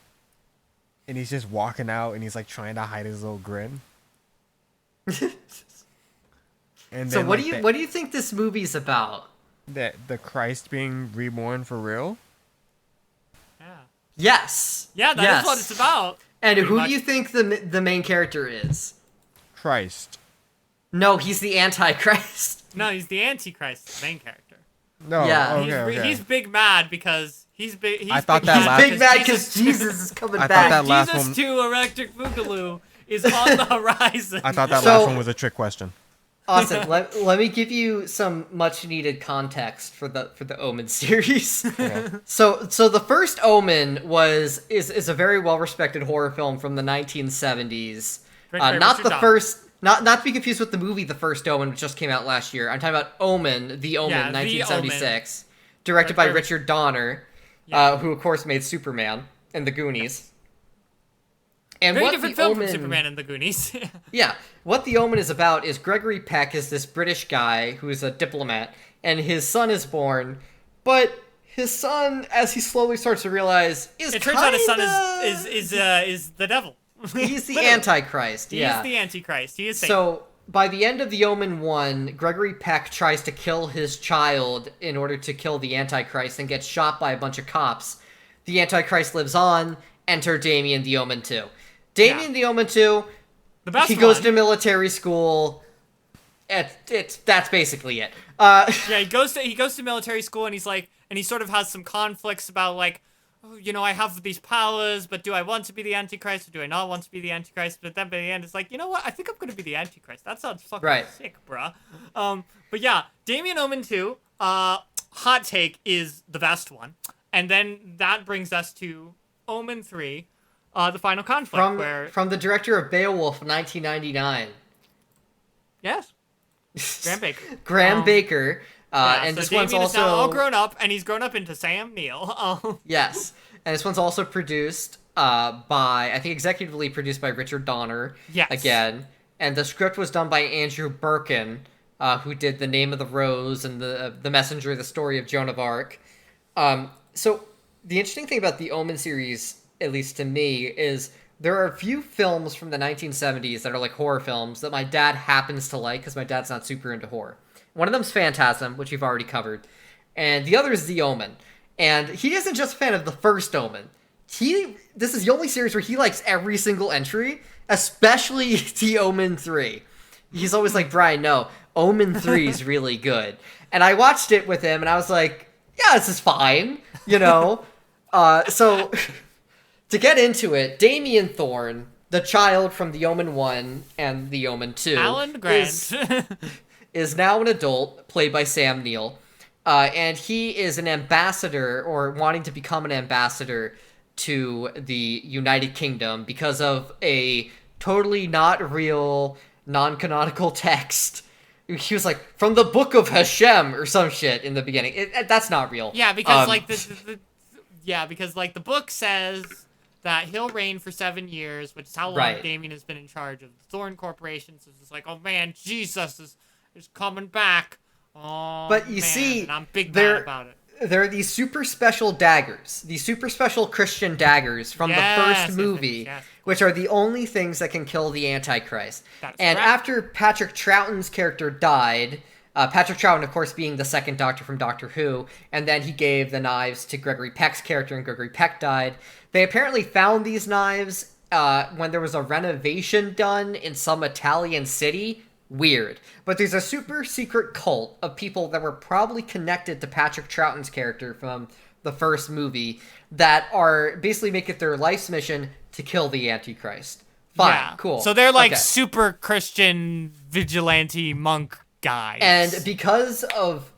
and he's just walking out, and he's like trying to hide his little grin. And
So
then,
what
like,
do you think this movie's about?
that the Christ being reborn for real?
Yeah,
Yes.
yeah, that is
Yes.
what it's about.
And
pretty
who
much.
do you think the main character is?
Christ.
No, he's the Antichrist.
No, he's the Antichrist, the main character.
No.
Yeah.
Okay.
He's big mad because he's big.
I thought
big
that
He's
last-
big mad
Jesus
because Jesus is coming
I thought
back.
that last
Jesus
one-
2 Electric Boogaloo is on the horizon.
I thought that
So-
last one was a trick question.
Awesome. Let me give you some much needed context for the Omen series.
Okay.
So the first Omen is a very well respected horror film from the 1970s.
Directed by
Not
Richard
the
Donner.
first. Not to be confused with the movie The First Omen, which just came out last year. I'm talking about Omen, The Omen,
Yeah, The
1976, directed by
Directed by-
Richard Donner,
Yeah.
who of course made Superman and The Goonies. And
Very
what
different
The
film
Omen,
from Superman and the Goonies.
Yeah, what The Omen is about is Gregory Peck is this British guy who is a diplomat, and his son is born, but his son, as he slowly starts to realize, is
It turns out his son
kinda-
is the devil.
He's the
Literally.
Antichrist.
He
Yeah.
is the Antichrist. He is Satan.
So by the end of The Omen 1, Gregory Peck tries to kill his child in order to kill the Antichrist and gets shot by a bunch of cops. The Antichrist lives on. Enter Damien the Omen 2. Damien the Omen 2,
the best
he goes
one.
to military school. That's basically it.
Yeah, he goes to military school and he sort of has some conflicts about like, oh, I have these powers, but do I want to be the Antichrist or do I not want to be the Antichrist? But then by the end, it's like, you know what? I think I'm gonna be the Antichrist. That sounds fucking
Right.
sick, bruh. But yeah, Damien Omen 2, hot take, is the best one, and then that brings us to Omen 3, the final conflict,
From the director of Beowulf 1999.
yes, Graham Baker.
Graham Baker.
Yeah,
and
so
this
Damien
one's
is
also
now all grown up, and he's grown up into Sam Neill.
Yes. And this one's also produced by, I think executively produced by Richard Donner.
Yes.
Again. And the script was done by Andrew Birkin, who did The Name of the Rose and The Messenger, The Story of Joan of Arc. So the interesting thing about the Omen series, at least to me, is there are a few films from the 1970s that are like horror films that my dad happens to like because my dad's not super into horror. One of them's Phantasm, which we've already covered. And the other is The Omen. And he isn't just a fan of the first Omen. This is the only series where he likes every single entry, especially The Omen 3. He's always like, Brian, no, Omen 3 is really good. And I watched it with him, and I was like, yeah, this is fine, So, to get into it, Damien Thorne, the child from The Omen 1 and The Omen 2,
Alan Grant.
is now an adult, played by Sam Neill. And he is an ambassador, or wanting to become an ambassador to the United Kingdom because of a totally not real, non-canonical text. He was like, from the Book of Hashem, or some shit in the beginning. That's not real.
Yeah, because the book says that he'll reign for 7 years, which is how long
Right.
Damien has been in charge of the Thorn Corporation. So it's just like, oh man, Jesus is coming back. Oh,
But you
man,
see,
and I'm big
there-
mad about it.
There are these super special daggers, these super special Christian daggers from the
Yes,
first movie,
yes.
which are the only things that can kill the Antichrist.
That's
And
correct.
after Patrick Troughton's character died, Patrick Troughton, of course, being the second Doctor from Doctor Who, and then he gave the knives to Gregory Peck's character, and Gregory Peck died. They apparently found these knives when there was a renovation done in some Italian city. Weird. But there's a super secret cult of people that were probably connected to Patrick Troughton's character from the first movie that are basically make it their life's mission to kill the Antichrist. Fine,
Yeah.
cool.
So they're like
Okay.
super Christian vigilante monk guys.
And because of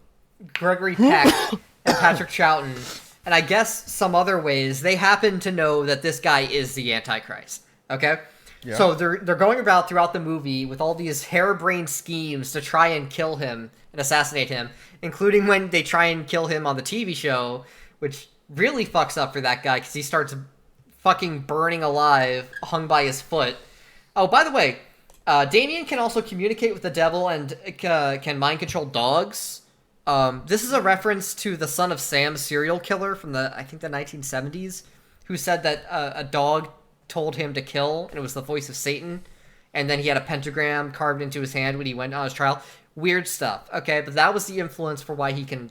Gregory Peck and Patrick Troughton, and I guess some other ways, they happen to know that this guy is the Antichrist. Okay?
Yeah.
So they're going about throughout the movie with all these harebrained schemes to try and kill him and assassinate him, including when they try and kill him on the TV show, which really fucks up for that guy because he starts fucking burning alive, hung by his foot. Oh, by the way, Damien can also communicate with the devil and can mind control dogs. This is a reference to the Son of Sam serial killer from I think the 1970s, who said that a dog told him to kill, and it was the voice of Satan, and then he had a pentagram carved into his hand when he went on his trial. Weird stuff, okay? But that was the influence for why he can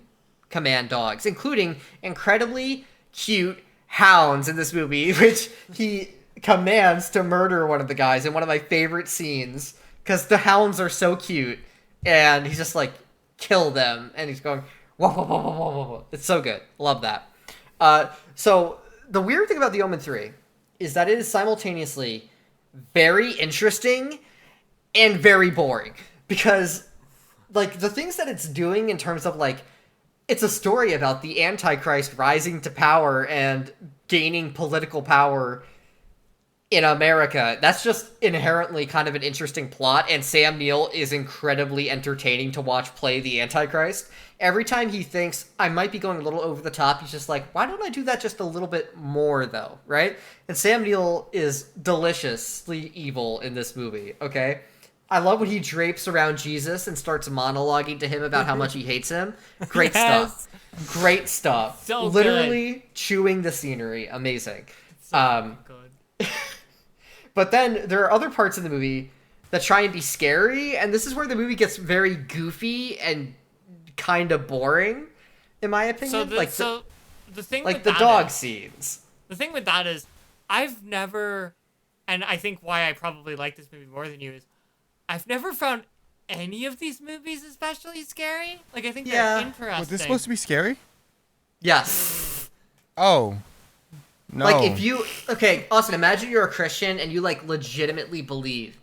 command dogs, including incredibly cute hounds in this movie, which he commands to murder one of the guys in one of my favorite scenes, because the hounds are so cute, and he's just like, kill them, and he's going, whoa, whoa, whoa, whoa, whoa, whoa, whoa. It's so good. Love that. So the weird thing about The Omen 3 is that it is simultaneously very interesting and very boring, because like the things that it's doing in terms of like, it's a story about the Antichrist rising to power and gaining political power in America. That's just inherently kind of an interesting plot, and Sam Neill is incredibly entertaining to watch play the Antichrist. Every time he thinks, I might be going a little over the top, he's just like, why don't I do that just a little bit more, though, right? And Sam Neill is deliciously evil in this movie, okay? I love when he drapes around Jesus and starts monologuing to him about how much he hates him. Great
Yes.
stuff. Great stuff.
So
Literally chewing the scenery. Amazing.
Good.
But then there are other parts of the movie that try and be scary, and this is where the movie gets very goofy and kind of boring, in my opinion.
So the thing
like
with
the
that
dog
is-
scenes.
The thing with that is, I've never, and I think why I probably like this movie more than you is, I've never found any of these movies especially scary. Like, I think
Yeah.
they're interesting.
Was this supposed to be scary?
Yes.
Oh. No.
Like if you Austin, imagine you're a Christian and you like legitimately believe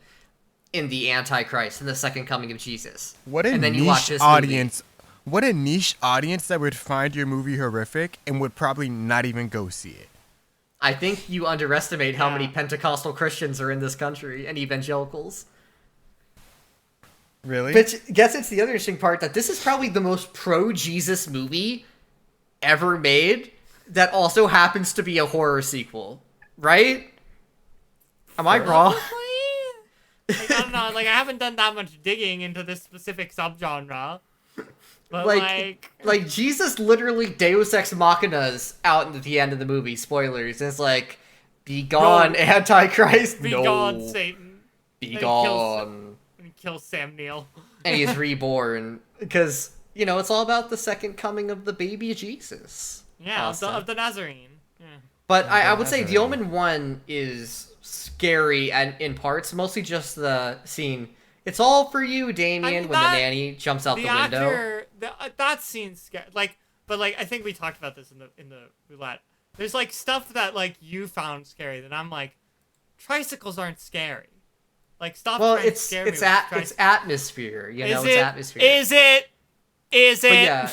in the Antichrist and the second coming of Jesus.
What a
and then you watch
niche
this movie.
audience. What a niche audience that would find your movie horrific and would probably not even go see it.
I think you underestimate how
Yeah.
many Pentecostal Christians are in this country and evangelicals.
Really?
But I guess it's the other interesting part that this is probably the most pro-Jesus movie ever made that also happens to be a horror sequel, right? Am I wrong?
Like, I don't know. Like, I haven't done that much digging into this specific subgenre. But,
Like Jesus literally Deus Ex Machinas out at the end of the movie. Spoilers. And it's like, be gone,
No.
Antichrist.
be
no.
gone, Satan.
Be
And
gone.
Kill Sam Neill.
And he's reborn. Because, you know, it's all about the second coming of the baby Jesus.
Yeah,
Austin.
of the Nazarene. Yeah.
But I would say
Nazarene.
The Omen 1 is scary and in parts, mostly just the scene. It's all for you, Damien,
I mean,
when
that-
the nanny jumps out the, window.
actor, that scene's scary. Like, but like, I think we talked about this in the roulette. There's like stuff that like you found scary that I'm like, tricycles aren't scary. Like, stop.
Well,
trying to
it's
scare me
it's
with
it's atmosphere, you know,
Is
it's
it?
atmosphere.
Is it? Is it?
yeah.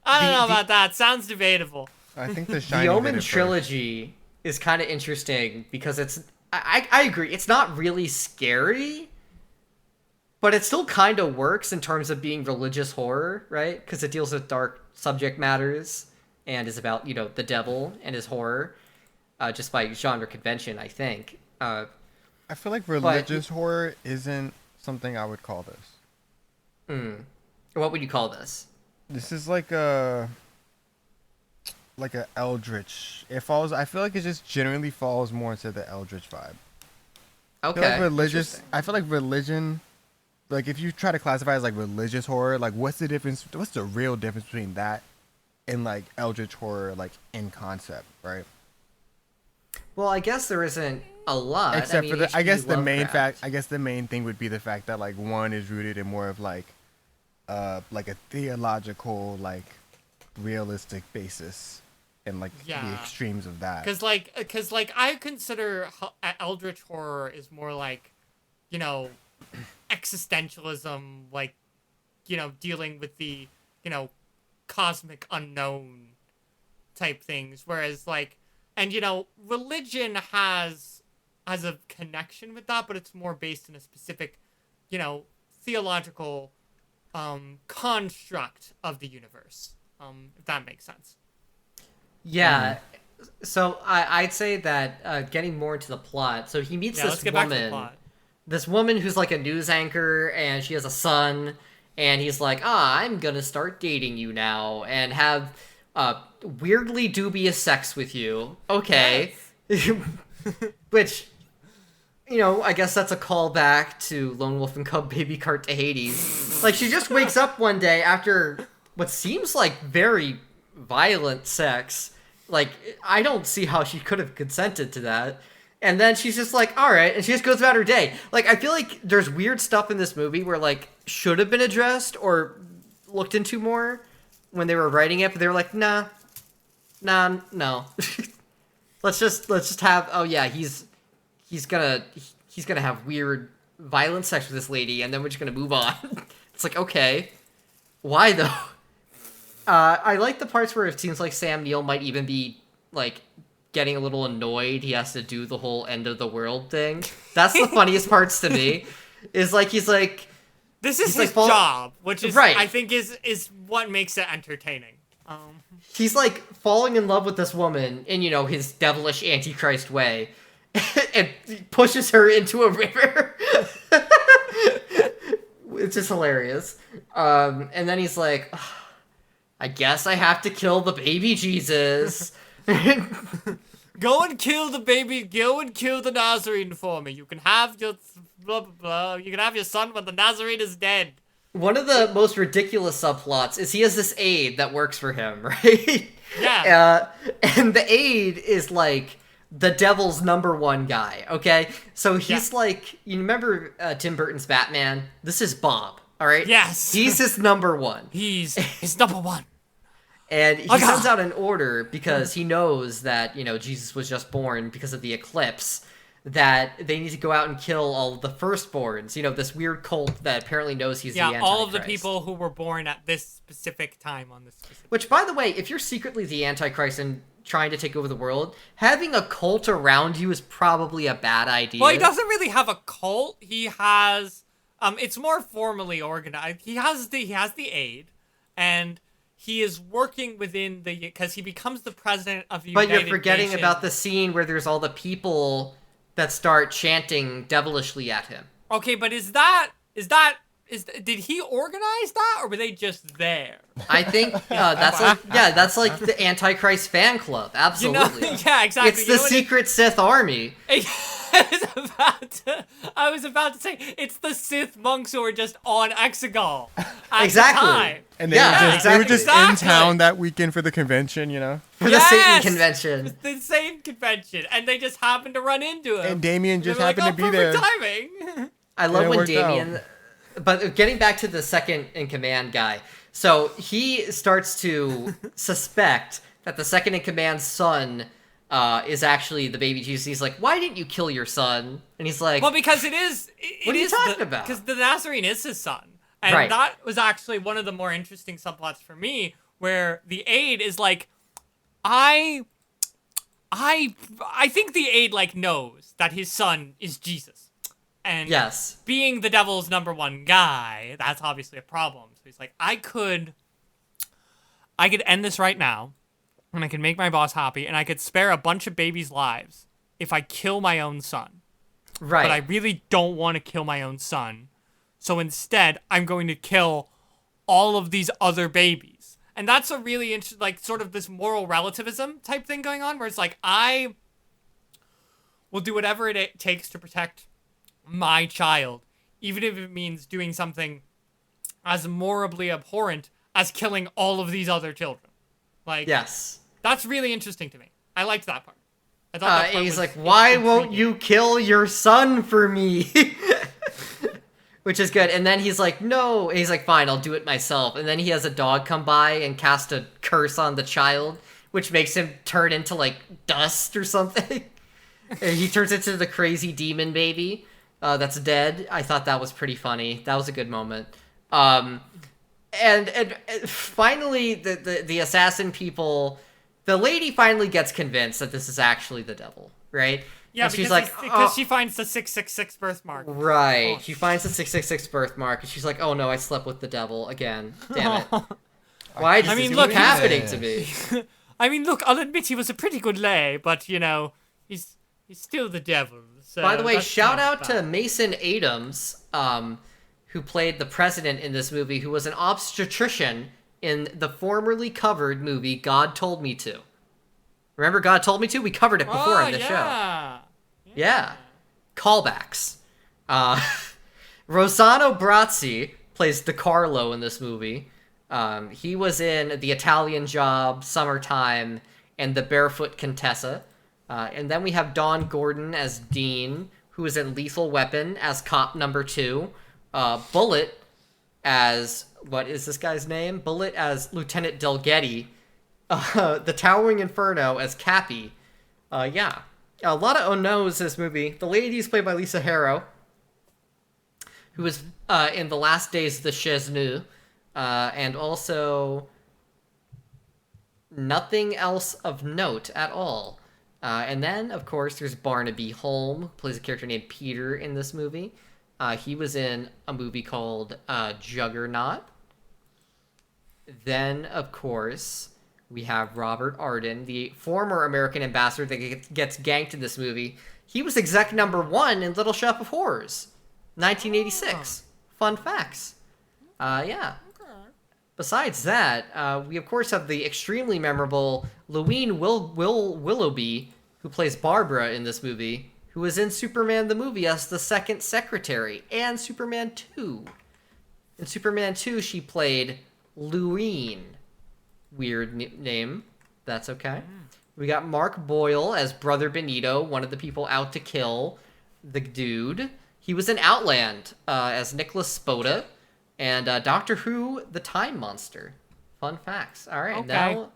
I don't know
The-
about that. Sounds debatable.
I think the
The
Shining
Omen
did it first.
trilogy is kind of interesting because it's I agree, it's not really scary, but it still kind of works in terms of being religious horror, right? Because it deals with dark subject matters and is about, you know, the devil and his horror, just by genre convention, I think.
I feel like religious horror isn't something I would call this.
Or what would you call this?
This is like a eldritch. It falls. I feel like it just generally falls more into the eldritch vibe.
Okay.
I feel like religious. I feel like religion. Like if you try to classify it as like religious horror, like what's the difference? What's the real difference between that and like eldritch horror, like in concept, right?
Well, I guess there isn't a lot.
Except for I guess the main
Lovecraft.
fact. I guess the main thing would be the fact that like one is rooted in more of like a theological, like realistic basis, and like the extremes of that.
Because I consider eldritch horror is more like, you know, existentialism, like, you know, dealing with the, you know, cosmic unknown type things. Whereas like, and you know, religion has a connection with that, but it's more based in a specific, you know, theological construct of the universe. If that makes sense.
Yeah. So I'd say that getting more into the plot. So he meets
Let's
this
get back to the
woman.
plot.
This woman who's like a news anchor, and she has a son, and he's like, I'm gonna start dating you now and have weirdly dubious sex with you. Okay. Yes. Which, you know, I guess that's a callback to Lone Wolf and Cub Baby Cart to Hades. Like, she just wakes up one day after what seems like very violent sex. Like, I don't see how she could have consented to that. And then she's just like, all right, and she just goes about her day. Like, I feel like there's weird stuff in this movie where, like, should have been addressed or looked into more when they were writing it, but they were like, no. let's just have, oh yeah, he's gonna have weird violent sex with this lady, and then we're just gonna move on. It's like, okay, why though? I like the parts where it seems like Sam Neill might even be like getting a little annoyed he has to do the whole end of the world thing. That's the funniest parts to me. Is like he's like,
this is his
like,
job, which is
right.
I think is what makes it entertaining.
He's like falling in love with this woman in, you know, his devilish antichrist way, and pushes her into a river. It's just hilarious. And then he's like, I guess I have to kill the baby Jesus.
Go and kill the baby. Go and kill the Nazarene for me. You can have your blah blah blah. You can have your son when the Nazarene is dead.
One of the most ridiculous subplots is he has this aide that works for him, right?
Yeah.
And the aide is like the devil's #1 guy. Okay, so he's like, you remember Tim Burton's Batman? This is Bob. All right.
Yes.
He's his #1.
He's his #1.
And he sends out an order because he knows that, you know, Jesus was just born because of the eclipse, that they need to go out and kill all of the firstborns. You know, this weird cult that apparently knows he's the Antichrist.
Yeah, all of the people who were born at this specific time on this specific...
Which, by the way, if you're secretly the Antichrist and trying to take over the world, having a cult around you is probably a bad idea.
Well, he doesn't really have a cult. He has... it's more formally organized. He has the aid, and he is working within the... Because he becomes the president of the United
But you're forgetting
Nations.
about the scene where there's all the people that start chanting devilishly at him.
Okay, but did he organize that, or were they just there?
I think that's like the Antichrist fan club. Absolutely.
You know, yeah, exactly.
It's the secret Sith army.
I was about to say it's the Sith monks who are just on Exegol.
Exactly.
The time.
And they were just
Exactly.
in town that weekend for the convention, you know?
For the Satan convention.
The Satan convention, and they just happened to run into him.
And Damien just
They were
happened to be
perfect
there.
timing.
I love
it
when
worked
Damien... But getting back to the second in command guy, so he starts to suspect that the second in command's son is actually the baby Jesus. He's like, why didn't you kill your son? And he's like,
Well, because it is...
What are you talking about?
Because the Nazarene is his son. And
Right.
that was actually one of the more interesting subplots for me, where the aide is like, I think the aide, like, knows that his son is Jesus. And
yes.
being the devil's #1 guy, that's obviously a problem. So he's like, I could end this right now, and I could make my boss happy, and I could spare a bunch of babies' lives if I kill my own son.
Right.
But I really don't want to kill my own son. So instead, I'm going to kill all of these other babies. And that's a really interesting, like, sort of this moral relativism type thing going on, where it's like, I will do whatever it takes to protect my child, even if it means doing something as morally abhorrent as killing all of these other children. Like,
Yes.
that's really interesting to me. I liked that part. I thought that part
He's
was
like, why won't
intriguing.
you kill your son for me? Which is good. And then he's like, no. And he's like, fine, I'll do it myself. And then he has a dog come by and cast a curse on the child, which makes him turn into, like, dust or something. And he turns into the crazy demon baby that's dead. I thought that was pretty funny. That was a good moment. And finally, the assassin people... The lady finally gets convinced that this is actually the devil, right?
Yeah,
and she's
because
like,
because she finds the 666 birthmark.
right.
Oh,
She finds the 666 birthmark, and she's like, oh no, I slept with the devil again. Damn it. Why does this
look,
keep happening to me?
I mean, look, I'll admit he was a pretty good lay, but, you know, he's still the devil. So
By the way,
that's
shout
not
out to
bad.
Mason Adams, who played the president in this movie, who was an obstetrician in the formerly covered movie God Told Me To. Remember God Told Me To? We covered it before in the show. Yeah. Callbacks. Rossano Brazzi plays DeCarlo in this movie. He was in The Italian Job, Summertime, and The Barefoot Contessa. And then we have Dawn Gordon as Dean, who is in Lethal Weapon as cop number 2. Bullet as... What is this guy's name? Bullet as Lieutenant Delgetti. The Towering Inferno as Cappy. Yeah. A lot of unknowns in this movie. The lady is played by Lisa Harrow, who was in The Last Days of the Chesnu, and also nothing else of note at all. And then, of course, there's Barnaby Holm, who plays a character named Peter in this movie. He was in a movie called Juggernaut. Then, of course, we have Robert Arden, the former American ambassador that gets ganked in this movie. He was exec number 1 in Little Shop of Horrors, 1986. Fun facts. Yeah. Besides that, we of course have the extremely memorable Louise Willoughby, who plays Barbara in this movie, who was in Superman the movie as the second secretary, and Superman 2. In Superman 2, she played Lureen. Weird name. That's okay. We got Mark Boyle as Brother Benito, one of the people out to kill the dude. He was in Outland as Nicholas Spoda, and Doctor Who, the Time Monster. Fun facts. All right,
Okay.
now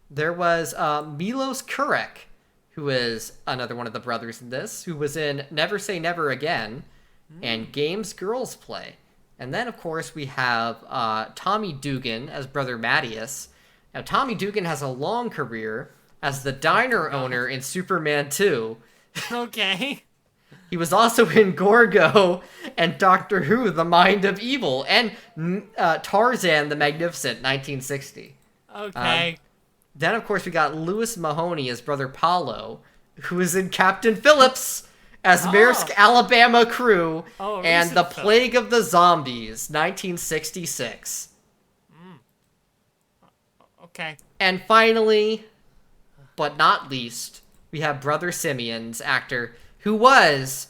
there was Milos Kurek, who is another one of the brothers in this, who was in Never Say Never Again and Games Girls Play. And then, of course, we have Tommy Dugan as Brother Mattias. Now, Tommy Dugan has a long career as the diner owner in Superman 2.
Okay.
He was also in Gorgo and Doctor Who, The Mind of Evil, and Tarzan the Magnificent, 1960.
Okay.
Then, of course, we got Louis Mahoney as Brother Paulo, who is in Captain Phillips as Maersk Alabama Crew,
Oh,
and
recent
The
film.
Plague of the Zombies, 1966.
Okay.
And finally, but not least, we have Brother Simeon's actor, who was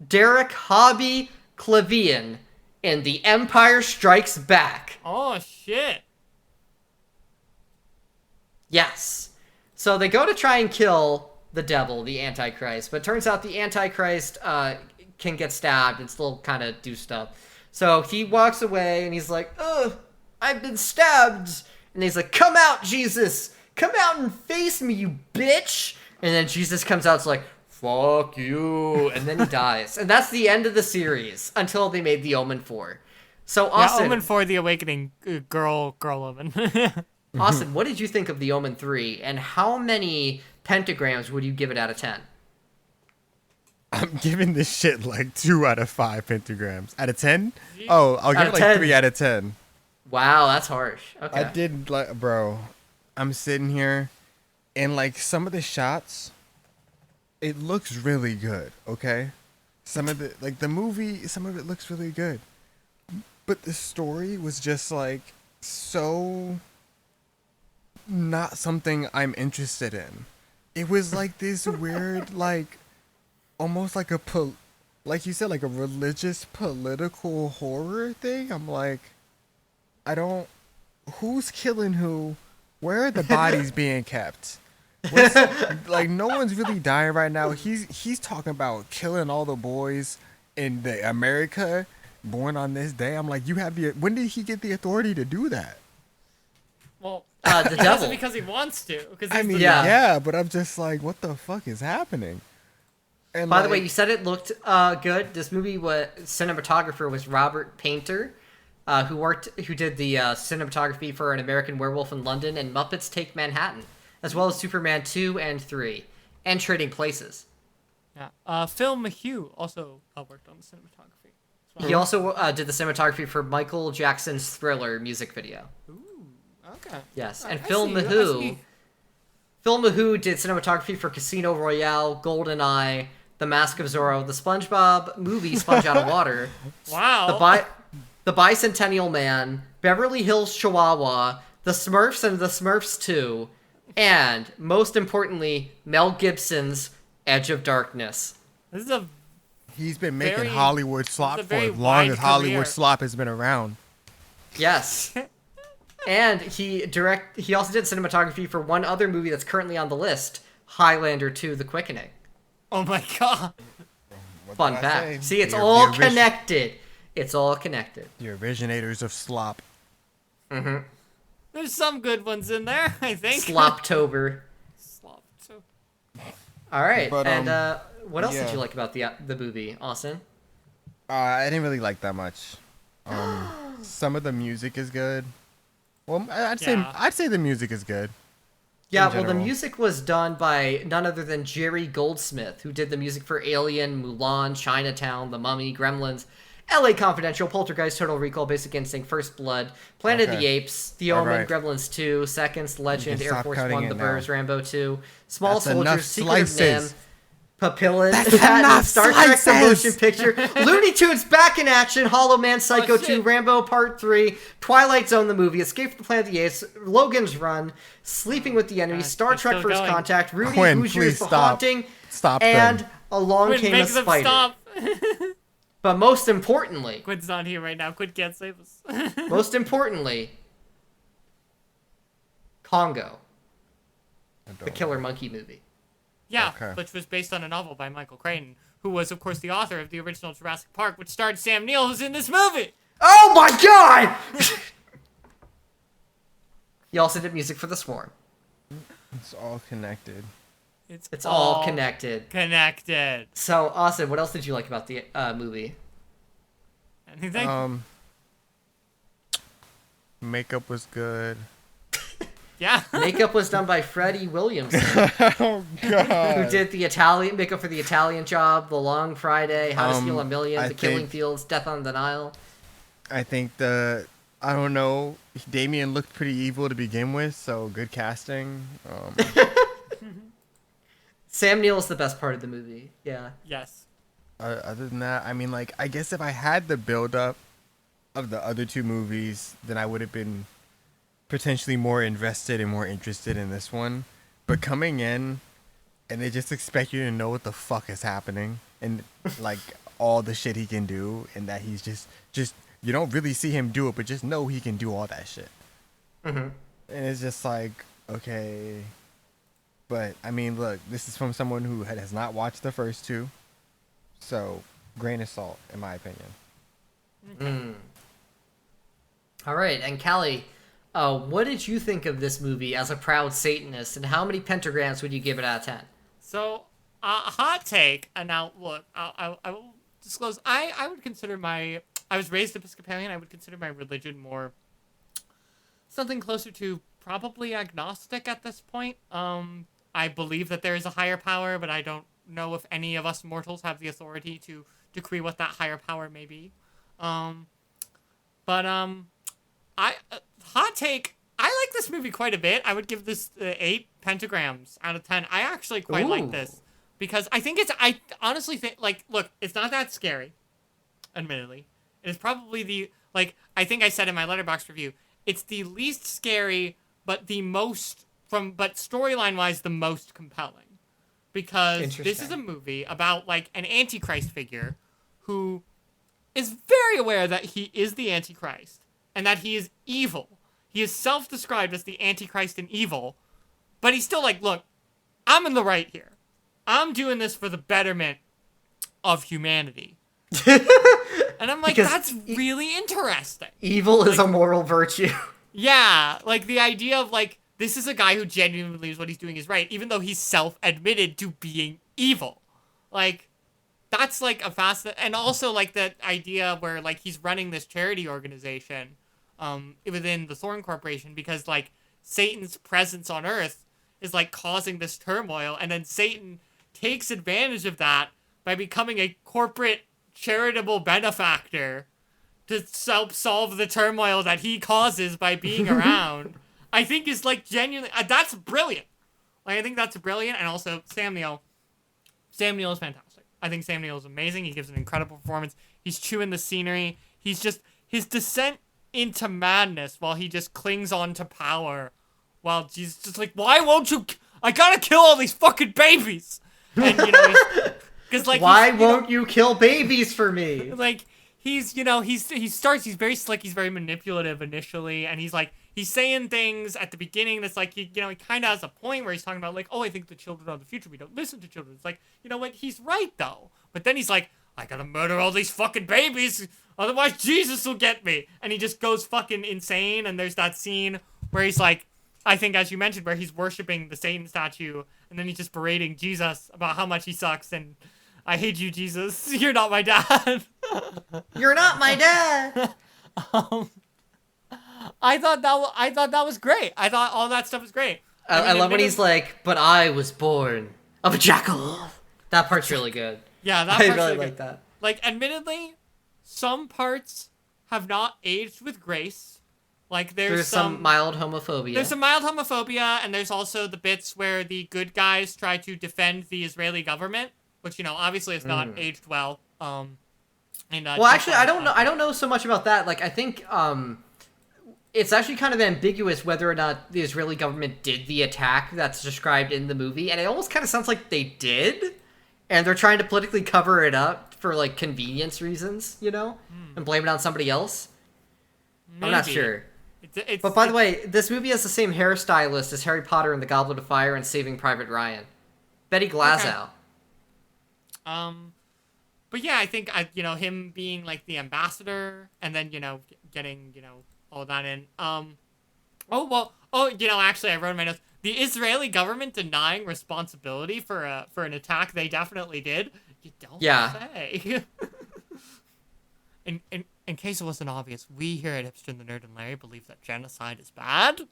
Derek Hobby Clavian in The Empire Strikes Back.
Oh, shit.
Yes. So they go to try and kill the devil, the Antichrist, but it turns out the Antichrist can get stabbed and still kind of do stuff. So he walks away and he's like, ugh, I've been stabbed. And he's like, come out, Jesus. Come out and face me, you bitch. And then Jesus comes out, it's like, fuck you. And then he dies. And that's the end of the series until they made the Omen 4. So, Austin,
Yeah, Omen for the Awakening, girl Omen.
Austin, what did you think of the Omen 3? And how many pentagrams would you give it out of 10?
I'm giving this shit like 2 out of 5 pentagrams. Out of 10? Oh, I'll give
Out
it
of
like
10.
3 out of 10.
Wow, that's harsh. Okay.
I did like, bro. I'm sitting here, and like some of the shots, it looks really good. Okay, some of the the movie, some of it looks really good, but the story was just like so not something I'm interested in. It was like this weird, like almost like like you said, like a religious political horror thing. I'm like, I don't. Who's killing who? Where are the bodies being kept? Like no one's really dying right now. He's talking about killing all the boys in the America born on this day. I'm like, you have the. When did he get the authority to do that?
Well,
The
he does
devil.
it because he wants to.
I mean,
Yeah.
yeah, but I'm just like, what the fuck is happening? And
By the way, you said it looked good. This movie, cinematographer was Robert Painter, who did the cinematography for An American Werewolf in London and Muppets Take Manhattan, as well as Superman 2 and 3, and Trading Places.
Yeah. Phil Mahue also worked on the cinematography. As well.
He also did the cinematography for Michael Jackson's Thriller music video.
Ooh. Okay.
Yes, and
I
Phil
see.
Mahue. Phil Mahue did cinematography for Casino Royale, GoldenEye, The Mask of Zorro, the SpongeBob movie Sponge Out of Water,
Wow.
the Bicentennial Man, Beverly Hills Chihuahua, The Smurfs and The Smurfs 2, and, most importantly, Mel Gibson's Edge of Darkness.
This is a
he's been making
very-
Hollywood slop
it's a
for
very
as long as
wide
Hollywood
career.
slop has been around.
Yes. And he also did cinematography for one other movie that's currently on the list, Highlander 2: The Quickening.
Oh my god.
What
Fun
did I
fact.
say?
See, it's
The
all
origi-
connected. It's all connected.
The originators of slop.
There's some good ones in there, I think.
Sloptober.
Slop. So.
All right.
But,
and what else did
yeah.
you like about the movie, Austin?
I didn't really like that much. Some of the music is good. Well,
Yeah.
I'd say the music is good.
Yeah,
In
well, the
general.
music was done by none other than Jerry Goldsmith, who did the music for Alien, Mulan, Chinatown, The Mummy, Gremlins, L.A. Confidential, Poltergeist, Total Recall, Basic Instinct, First Blood, Planet of the
Okay.
Apes, The Omen,
Alright.
Gremlins 2, Seconds, Legend,
can
Air
stop
Force
cutting
1,
it
The
now.
Birds, Rambo 2, Small
That's
Soldiers,
enough
Secret of NIMH,
slices.
Papillon,
That's
Patton,
enough
Star Trek The
slices.
Motion Picture, Looney Tunes Back in Action, Hollow Man, Psycho
Oh,
2,
shit.
Rambo Part 3, Twilight Zone the movie, Escape from the Planet of the Apes, Logan's Run, Sleeping with the Enemy,
God,
Star
they're
Trek
still
First
going.
Contact, Rudy
Quinn,
Hoosier's
please
The
stop.
Haunting,
Stop
and
them.
Along
Quinn,
Came a
make them
Spider.
stop.
But most importantly,
Quinn's not here right now. Quinn can't save us.
Congo, the Killer Monkey movie.
Yeah,
Okay.
which was based on a novel by Michael Crichton, who was, of course, the author of the original Jurassic Park, which starred Sam Neill, who's in this movie.
Oh my god! He also did music for The Swarm.
It's all connected.
It's all connected.
Connected.
So, Austin, what else did you like about the movie?
Anything?
Makeup was good.
Yeah.
Makeup was done by Freddie Williamson,
Oh
who
god.
did the Italian makeup for The Italian Job, The Long Friday, How to Steal a Million,
I
The Killing
think-
Fields, Death on the Nile.
I think I don't know. Damien looked pretty evil to begin with, so good casting.
Sam Neill is the best part of the movie. Yeah.
Yes.
Other than that, I mean, like, I guess if I had the build up of the other two movies, then I would have been potentially more invested and more interested in this one. But coming in, and they just expect you to know what the fuck is happening, and like all the shit he can do, and that he's just you don't really see him do it, but just know he can do all that shit.
Mm-hmm.
And it's just like, okay. But, I mean, look, this is from someone who has not watched the first two. So, grain of salt, in my opinion.
All right, and Callie, what did you think of this movie as a proud Satanist, and how many pentagrams would you give it out of 10?
So, hot take, and now, look, I will disclose, I would consider I was raised Episcopalian, I would consider my religion more something closer to probably agnostic at this point. I believe that there is a higher power, but I don't know if any of us mortals have the authority to decree what that higher power may be. Hot take, I like this movie quite a bit. I would give this 8 pentagrams out of 10. I actually quite like
Ooh.
this because I honestly think, like, look, it's not that scary, admittedly. It is probably like, I think I said in my Letterboxd review, it's the least scary, but but storyline-wise, the most compelling. Because this is a movie about, like, an antichrist figure who is very aware that he is the antichrist and that he is evil. He is self-described as the antichrist and evil, but he's still like, look, I'm in the right here. I'm doing this for the betterment of humanity. And I'm like, that's really interesting.
Evil is a moral virtue.
Yeah, like the idea of like, this is a guy who genuinely believes what he's doing is right, even though he's self-admitted to being evil. Like, that's like a and also like the idea where like he's running this charity organization within the Thorn Corporation because like Satan's presence on Earth is like causing this turmoil, and then Satan takes advantage of that by becoming a corporate charitable benefactor to help solve the turmoil that he causes by being around. I think is like genuinely that's brilliant. Like I think that's brilliant, and also Sam Neill is fantastic. I think Sam Neill is amazing. He gives an incredible performance. He's chewing the scenery. He's just his descent into madness while he just clings on to power. While Jesus just like, why won't you? I gotta kill all these fucking babies. And because like,
why won't you kill babies for me?
Like he's very slick. He's very manipulative initially, and he's saying things at the beginning that's like, he kind of has a point where he's talking about like, oh, I think the children are the future. We don't listen to children. It's like, you know what? He's right though. But then he's like, I gotta murder all these fucking babies, otherwise Jesus will get me. And he just goes fucking insane. And there's that scene where he's like, I think as you mentioned, where he's worshiping the Satan statue, and then he's just berating Jesus about how much he sucks and I hate you, Jesus. You're not my dad.
You're not my dad.
I thought that was great. I thought all that stuff was great.
I love when he's like, but I was born of a jackal. That part's really good.
Yeah, that part's
I really
good.
like that.
Like, admittedly, some parts have not aged with grace. Like, there's
some mild homophobia.
There's some mild homophobia, and there's also the bits where the good guys try to defend the Israeli government, which, obviously has not aged well. Well,
actually, I don't know so much about that. Like, I think it's actually kind of ambiguous whether or not the Israeli government did the attack that's described in the movie, and it almost kind of sounds like they did, and they're trying to politically cover it up for like convenience reasons, and blame it on somebody else.
Maybe.
I'm not sure. But by the way, this movie has the same hairstylist as Harry Potter and the Goblet of Fire and Saving Private Ryan, Betty Glazow.
Okay. But yeah, I think him being like the ambassador, and then getting all that in. Actually, I wrote in my notes, the Israeli government denying responsibility for an attack they definitely did. You don't say. In case it wasn't obvious, we here at Hipster and the Nerd and Larry believe that genocide is bad.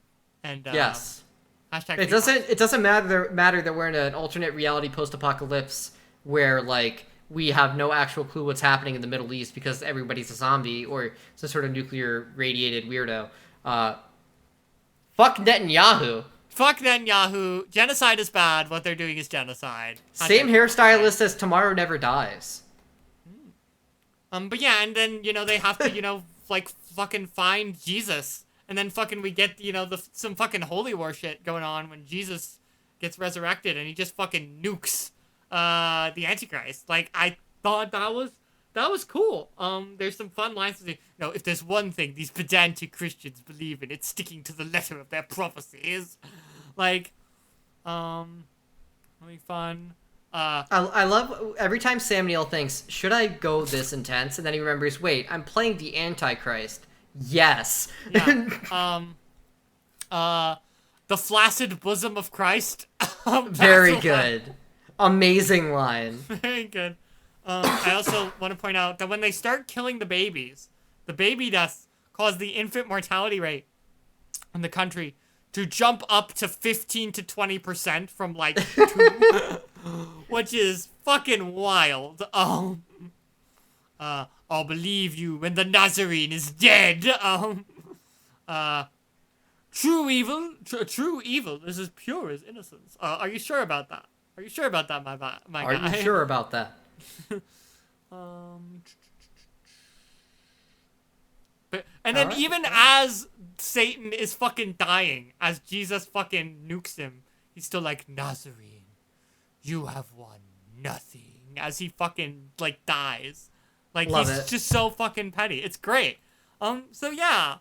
And
yes,
it
doesn't matter that we're in an alternate reality post-apocalypse where like we have no actual clue what's happening in the Middle East because everybody's a zombie or some sort of nuclear radiated weirdo. Fuck Netanyahu.
Fuck Netanyahu. Genocide is bad. What they're doing is genocide.
Same hairstylist as Tomorrow Never Dies.
But yeah, and then, they have to, like, fucking find Jesus. And then fucking we get, some fucking holy war shit going on when Jesus gets resurrected and he just fucking nukes the Antichrist. Like, I thought that was cool. There's some fun lines. If there's one thing these pedantic Christians believe in, it's sticking to the letter of their prophecies. Like, really fun.
I love every time Sam Neill thinks, should I go this intense? And then he remembers, wait, I'm playing the Antichrist. Yes.
Yeah. The flaccid bosom of Christ.
Very good. Amazing line.
Very good. I also want to point out that when they start killing the babies, the baby deaths cause the infant mortality rate in the country to jump up to 15 to 20% from like 2, which is fucking wild. I'll believe you when the Nazarene is dead. True evil. Is as pure as innocence. Are you sure about that? Are you sure about that, my guy?
Are you sure about that?
And then
Alright.
even as Satan is fucking dying, as Jesus fucking nukes him, he's still like, Nazarene, you have won nothing. As he fucking, like, dies. Like,
Love
he's
it.
just so fucking petty. It's great. So yeah,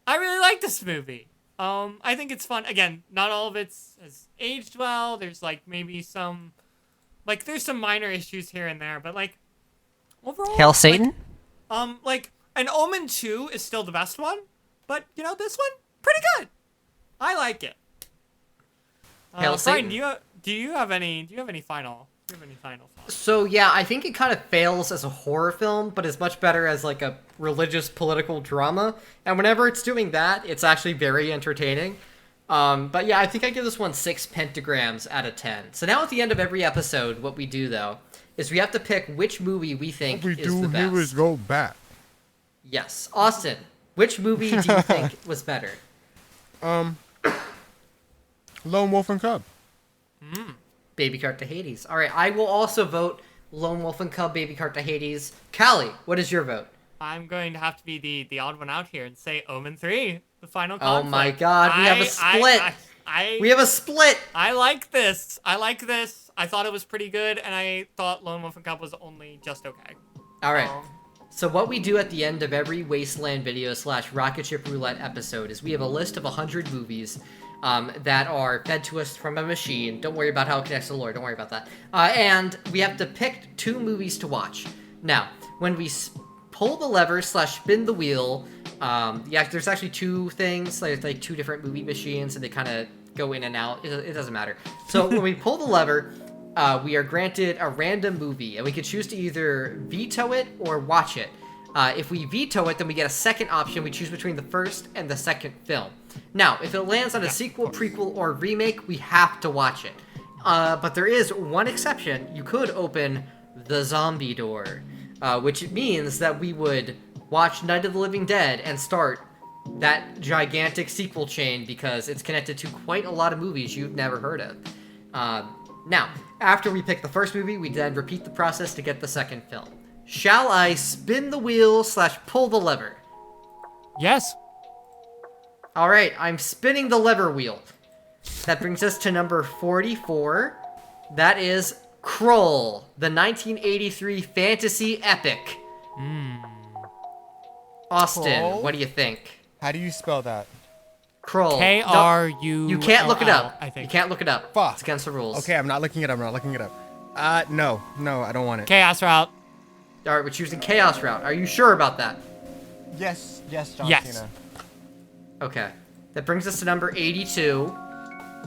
I really like this movie. I think it's fun. Again, not all of it's has aged well. There's, like, maybe some, like, there's some minor issues here and there, but, like, overall.
Hail Satan?
Like, an Omen 2 is still the best one, but, you know, this one, pretty good. I like it.
Hail
Brian,
Satan.
do you have any final thoughts?
So yeah, I think it kind of fails as a horror film, but is much better as like a religious political drama. And whenever it's doing that, it's actually very entertaining. But yeah, I think I give this one 6 pentagrams out of 10. So now at the end of every episode, what we do though is we have to pick which movie we think
What we
is
do
the best.
here is go back.
Yes, Austin, which movie do you think was better?
Lone Wolf and Cub.
Baby Cart to Hades. All right, I will also vote Lone Wolf and Cub, Baby Cart to Hades. Callie, what is your vote?
I'm going to have to be the odd one out here and say Omen 3, the final
Oh
conflict.
my God, we have a split. We have a split.
I like this. I thought it was pretty good, and I thought Lone Wolf and Cub was only just okay.
All right. So what we do at the end of every Wasteland video / Rocket Ship Roulette episode is we have a list of 100 movies that are fed to us from a machine. Don't worry about how it connects to the lore. Don't worry about that. And we have to pick 2 movies to watch. Now, when we pull the lever / spin the wheel, yeah, there's actually 2 things, like 2 different movie machines, and they kind of go in and out. It doesn't matter. So when we pull the lever, we are granted a random movie, and we can choose to either veto it or watch it. If we veto it, then we get a second option. We choose between the first and the second film. Now, if it lands on a sequel, prequel, or remake, we have to watch it. But there is one exception. You could open the zombie door, which means that we would watch Night of the Living Dead and start that gigantic sequel chain because it's connected to quite a lot of movies you've never heard of. Now, after we pick the first movie, we then repeat the process to get the second film. Shall I spin the wheel / pull the lever?
Yes.
All right, I'm spinning the lever wheel. That brings us to number 44. That is Krull, the 1983 fantasy epic. Austin,
Krull?
what do you think?
How do you spell that?
Krull.
K-R-U-L-L,
You can't look it up.
I think.
You can't look it up.
Fuck.
It's against the rules.
Okay, I'm not looking it up. No, I don't want it.
Chaos Route.
All right, we're choosing Chaos Route. Are you sure about that?
Yes, John
Yes.
Cena.
Okay. That brings us to number 82.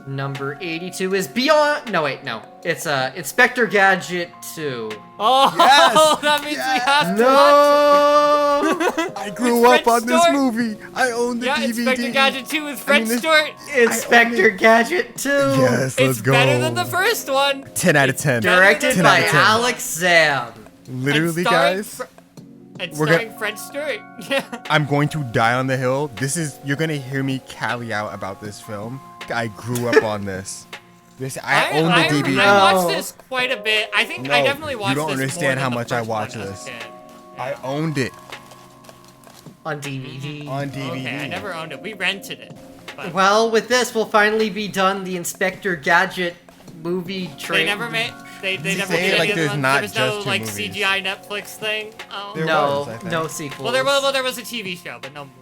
Number 82 is Beyond... No, wait, no. It's Inspector Gadget 2.
Oh,
Yes!
that means
Yes!
we have to watch
No!
I grew up
Fred
on this
Stewart.
movie. I own
it.
the
Yeah,
DVD.
Inspector Gadget 2 with Fred
this-
Stewart.
Inspector Gadget 2.
Yes, let's
It's
go.
better than the first one.
10 out of 10.
Directed
10
by
out of 10.
Alex Zam.
Literally,
And starring
guys.
And
We're
starring Fred Stewart. Yeah.
I'm going to die on the hill. You're gonna hear me Callie out about this film. I grew up on this. I own the DVD.
I
No.
watched this quite a bit. I think
No,
I definitely watched
you don't
this
understand
more
how
than the
much I
first one
watched
as a
this.
kid.
I owned it
On DVD.
on DVD.
Okay, I never owned it. We rented it. But
Well, with this, we'll finally be done the Inspector Gadget movie train.
they never made. They never
say
did
it like
any other
there's
ones.
not
There was no
just two
like
movies.
CGI Netflix thing.
There
No,
was, I think.
no sequels.
Well, there was a TV show, but no movie.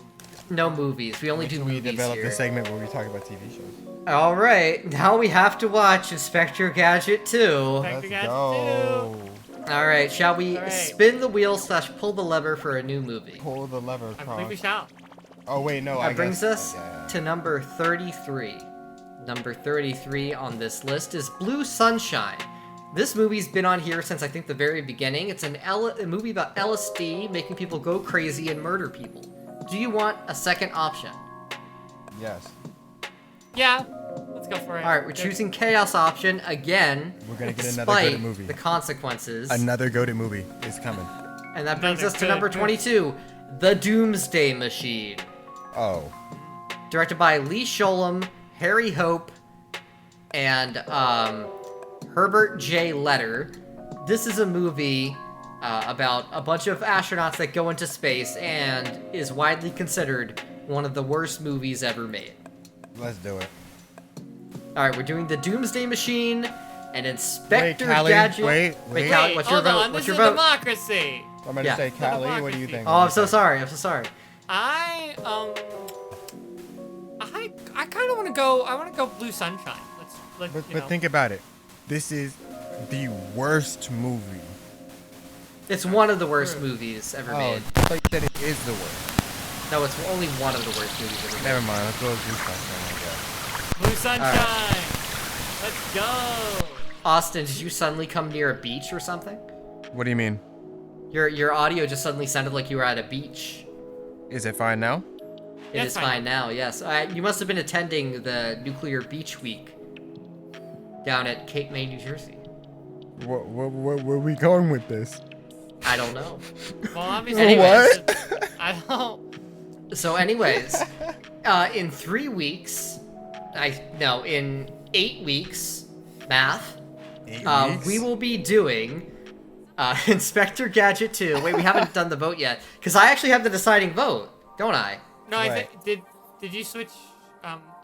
No movies. We only do
We
movies
developed
here.
a segment where we talk about TV shows.
All right, now we have to watch Inspector Gadget 2.
Inspector
Let's
Gadget
go.
All right, shall we
All right.
spin the wheel / pull the lever for a new movie?
Pull the lever.
I believe we
Cross.
shall.
Oh wait, no. I
That brings
guess-
us
yeah.
to number 33. Number 33 on this list is Blue Sunshine. This movie's been on here since I think the very beginning. It's a movie about LSD making people go crazy and murder people. Do you want a second option?
Yes.
Yeah, let's go for it.
All right, we're choosing Chaos option again.
We're gonna get another
despite
good movie.
the consequences.
Another goated movie is coming.
And that brings
Another
us to number
good-
22, The Doomsday Machine.
Oh.
Directed by Lee Sholem, Harry Hope, and Herbert J. Letter. This is a movie about a bunch of astronauts that go into space and is widely considered one of the worst movies ever made.
Let's do it.
All right, we're doing the Doomsday Machine and Inspector
Callie,
Gadget.
wait.
Callie, what's your
hold
vote?
on,
What's
this
your
is
vote?
democracy.
I'm gonna say, Callie, what do you think?
Oh, I'm so sorry. I'm so sorry.
I kind of want to go. I want to go Blue Sunshine.
But think about it. This is the worst movie.
It's one of the worst movies ever
Oh,
made.
I thought you said it is the worst.
No, it's only one of the worst movies ever made.
Never mind. Let's go with Blue Sunshine, I guess.
Blue Sunshine.
All
Let's go.
Austin, did you suddenly come near a beach or something?
What do you mean?
Your audio just suddenly sounded like you were at a beach.
Is it fine now?
It is fine now, yes. You must have been attending the Nuclear Beach Week down at Cape May, New Jersey.
Where are we going with this?
I don't know.
Well, obviously,
Anyways.
I don't.
So anyways, in 3 weeks, in 8 weeks, math,
8 weeks?
we will be doing Inspector Gadget 2. Wait, we haven't done the vote yet, because I actually have the deciding vote, don't I?
No,
Right.
did you switch,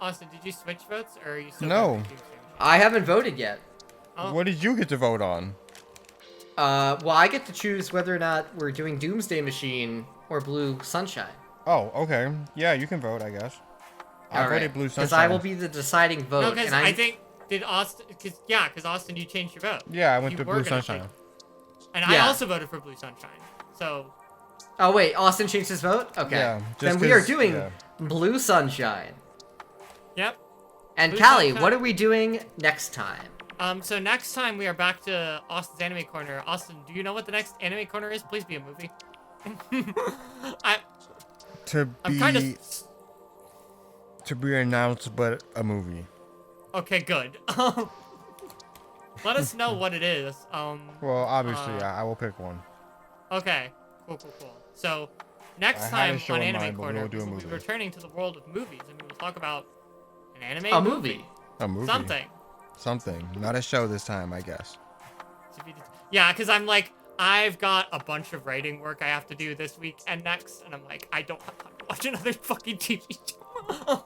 Austin? Did you switch votes, or are you still?
No.
voting for Doomsday?
I haven't voted yet.
Oh.
What did you get to vote on?
Well, I get to choose whether or not we're doing Doomsday Machine or Blue Sunshine.
Oh, okay. Yeah, you can vote, I guess. I voted Blue Sunshine.
Because I will be the deciding vote.
No, because
and
I think did Austin? Because Austin, you changed your vote.
Yeah, I went
You
to
were
Blue
gonna
Sunshine.
And I
Yeah.
also voted for Blue Sunshine. So
Oh wait, Austin changed his vote? Okay.
Yeah, just
then we are
'cause-
doing
yeah.
Blue Sunshine.
yep.
And
Blue
Callie,
Sunshine.
what are we doing next time?
So next time we are back to Austin's Anime Corner. Austin, do you know what the next Anime Corner is? Please be a movie. I'm kind of.
To be announced, but a movie.
Okay, good. Let us know what it is.
Well, obviously, I will pick one.
Okay. Cool. So next
I had
time
a show
on
in
Anime
mind, but we
Corner,
won't do a
we will be
movie.
returning to the world of movies, and we will talk about an anime
A movie.
A movie.
Something.
Not a show this time, I guess.
Yeah, because I've got a bunch of writing work I have to do this week and next, and I'm like, I don't have time to watch another fucking TV show.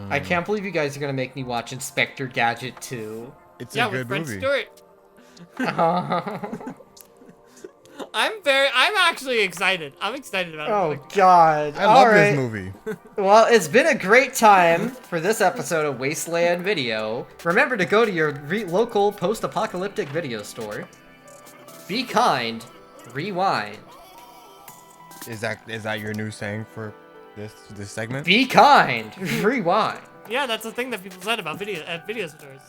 I can't believe you guys are gonna make me watch Inspector Gadget 2.
It's
Yeah,
a
with
good
Brent
movie.
Stewart. I'm actually excited. I'm excited about it.
Oh god.
I love this movie.
Well, it's been a great time for this episode of Wasteland Video. Remember to go to your local post-apocalyptic video store. Be kind. Rewind.
Is that your new saying for this segment?
Be kind. Rewind.
Yeah, that's the thing that people said about video stores.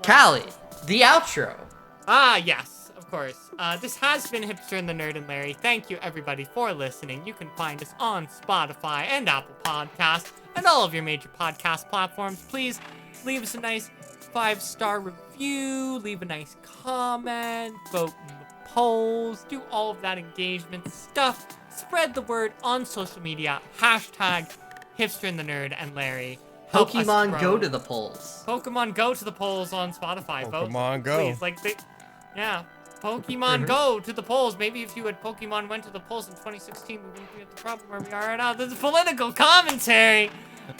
Callie, the outro.
Ah, yes, of course. This has been Hipster and the Nerd and Larry. Thank you, everybody, for listening. You can find us on Spotify and Apple Podcasts and all of your major podcast platforms. Please leave us a nice 5-star review, leave a nice comment, vote in the polls, do all of that engagement stuff. Spread the word on social media. Hashtag Hipster and the Nerd and Larry. Help us
Pokemon
grow.
go to the polls.
Pokemon go to the polls on Spotify. Vote,
Pokemon go.
please. Yeah. Pokemon go to the polls. Maybe if you had Pokemon went to the polls in 2016, we wouldn't be at the problem where we are right now. This is political commentary.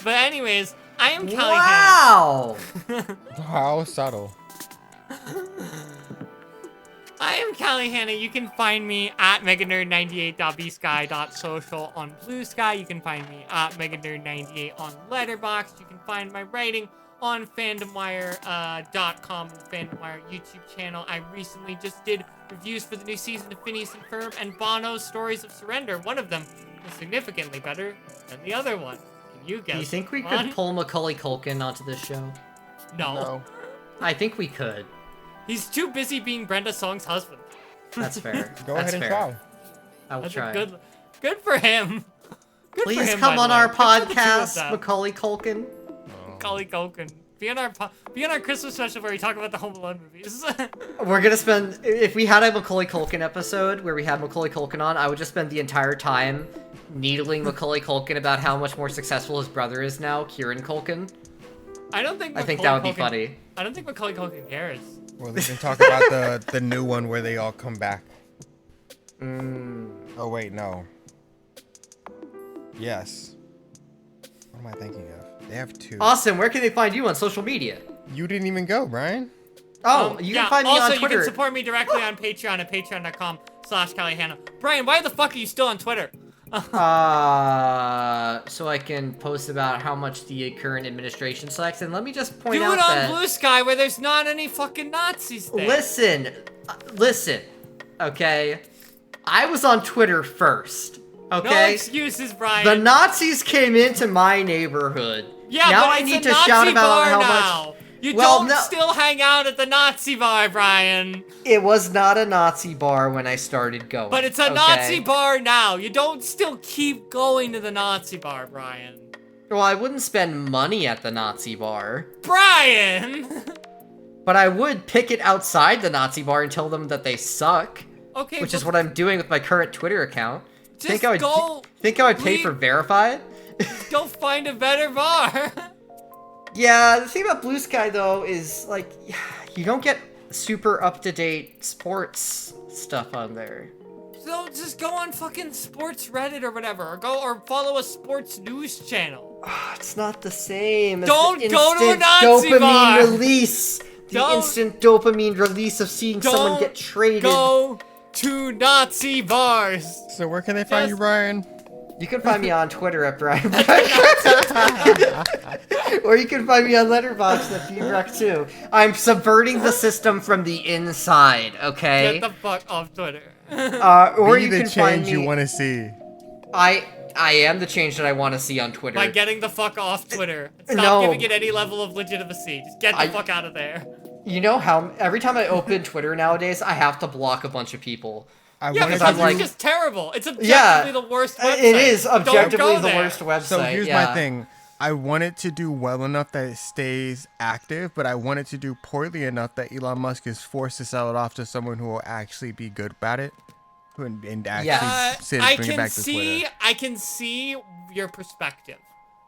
But anyways, I am Callie
Wow!
How subtle.
I am Callie Hanna. You can find me at meganerd98.bsky.social on Blue Sky. You can find me at meganerd98 on Letterboxd. You can find my writing on fandomwire.com and the FandomWire YouTube channel. I recently just did reviews for the new season of Phineas and Ferb and Bono's Stories of Surrender. One of them was significantly better than the other one. Can you guess?
Do you think we
which
could
one?
pull Macaulay Culkin onto this show?
No.
I think we could.
He's too busy being Brenda Song's husband.
That's fair.
Go
That's
ahead and
fair.
try.
I will
That's
try.
good for him. Good for
Please
him,
come
by
on
the way.
our
Good for the two of
podcast,
them.
Macaulay Culkin.
Macaulay Culkin. Be on our Christmas special where we talk about the Home Alone movies.
We're gonna spend, if we had a Macaulay Culkin episode where we had Macaulay Culkin on, I would just spend the entire time needling Macaulay Culkin about how much more successful his brother is now, Kieran Culkin.
I think
I think that would be funny.
I don't think Macaulay Culkin cares.
Well, we can talk about the new one where they all come back. Oh wait, no. Yes. What am I thinking of? They have 2.
Austin, where can they find you on social media?
You didn't even go, Brian.
Oh, you can find me
also,
on Twitter.
you can support me directly on Patreon at patreon.com/CallieHannah. Brian, why the fuck are you still on Twitter?
So I can post about how much the current administration sucks, and let me just point
Do
out
it on
that...
Blue Sky where there's not any fucking Nazis there.
Listen, okay? I was on Twitter first,
No
okay?
excuses, Brian.
The Nazis came into my neighborhood.
Yeah,
now
but
I
it's
need
a
to
Nazi
shout about
bar
how
now.
much...
You
Well,
don't
no-
still hang out at the Nazi bar, Brian.
It was not a Nazi bar when I started going.
But it's a
okay?
Nazi bar now. You don't still keep going to the Nazi bar, Brian.
Well, I wouldn't spend money at the Nazi bar.
Brian!
But I would picket outside the Nazi bar and tell them that they suck.
Okay,
Which is what I'm doing with my current Twitter account.
Just
Think I would pay for verified?
Go find a better bar.
Yeah, the thing about Blue Sky though is like you don't get super up-to-date sports stuff on there.
So just go on fucking sports Reddit or whatever, or follow a sports news channel.
It's not the same.
Don't
as the
go to a
instant
Nazi
dopamine
bar.
release. The
Don't-
instant dopamine release of seeing someone get traded.
Go to Nazi bars.
So where can they find you, Brian?
You can find me on Twitter at Brian. Or you can find me on Letterboxd at BREC2. I'm subverting the system from the inside, okay?
Get the fuck off Twitter.
Or
Be
you
the
can find
change
me...
you want to see.
I am the change that I want to see on Twitter.
By getting the fuck off Twitter. Stop
No.
giving it any level of legitimacy. Just get the fuck out of there.
You know how every time I open Twitter nowadays, I have to block a bunch of people.
I
Yeah,
wanted
because
to
it's
do-
just terrible. It's objectively
Yeah,
the worst website.
it is
Don't
objectively
go
the
there.
worst website.
So here's
yeah.
my thing. I want it to do well enough that it stays active, but I want it to do poorly enough that Elon Musk is forced to sell it off to someone who will actually be good at it. And actually
Yeah.
bring it back to Twitter.
I can see your perspective,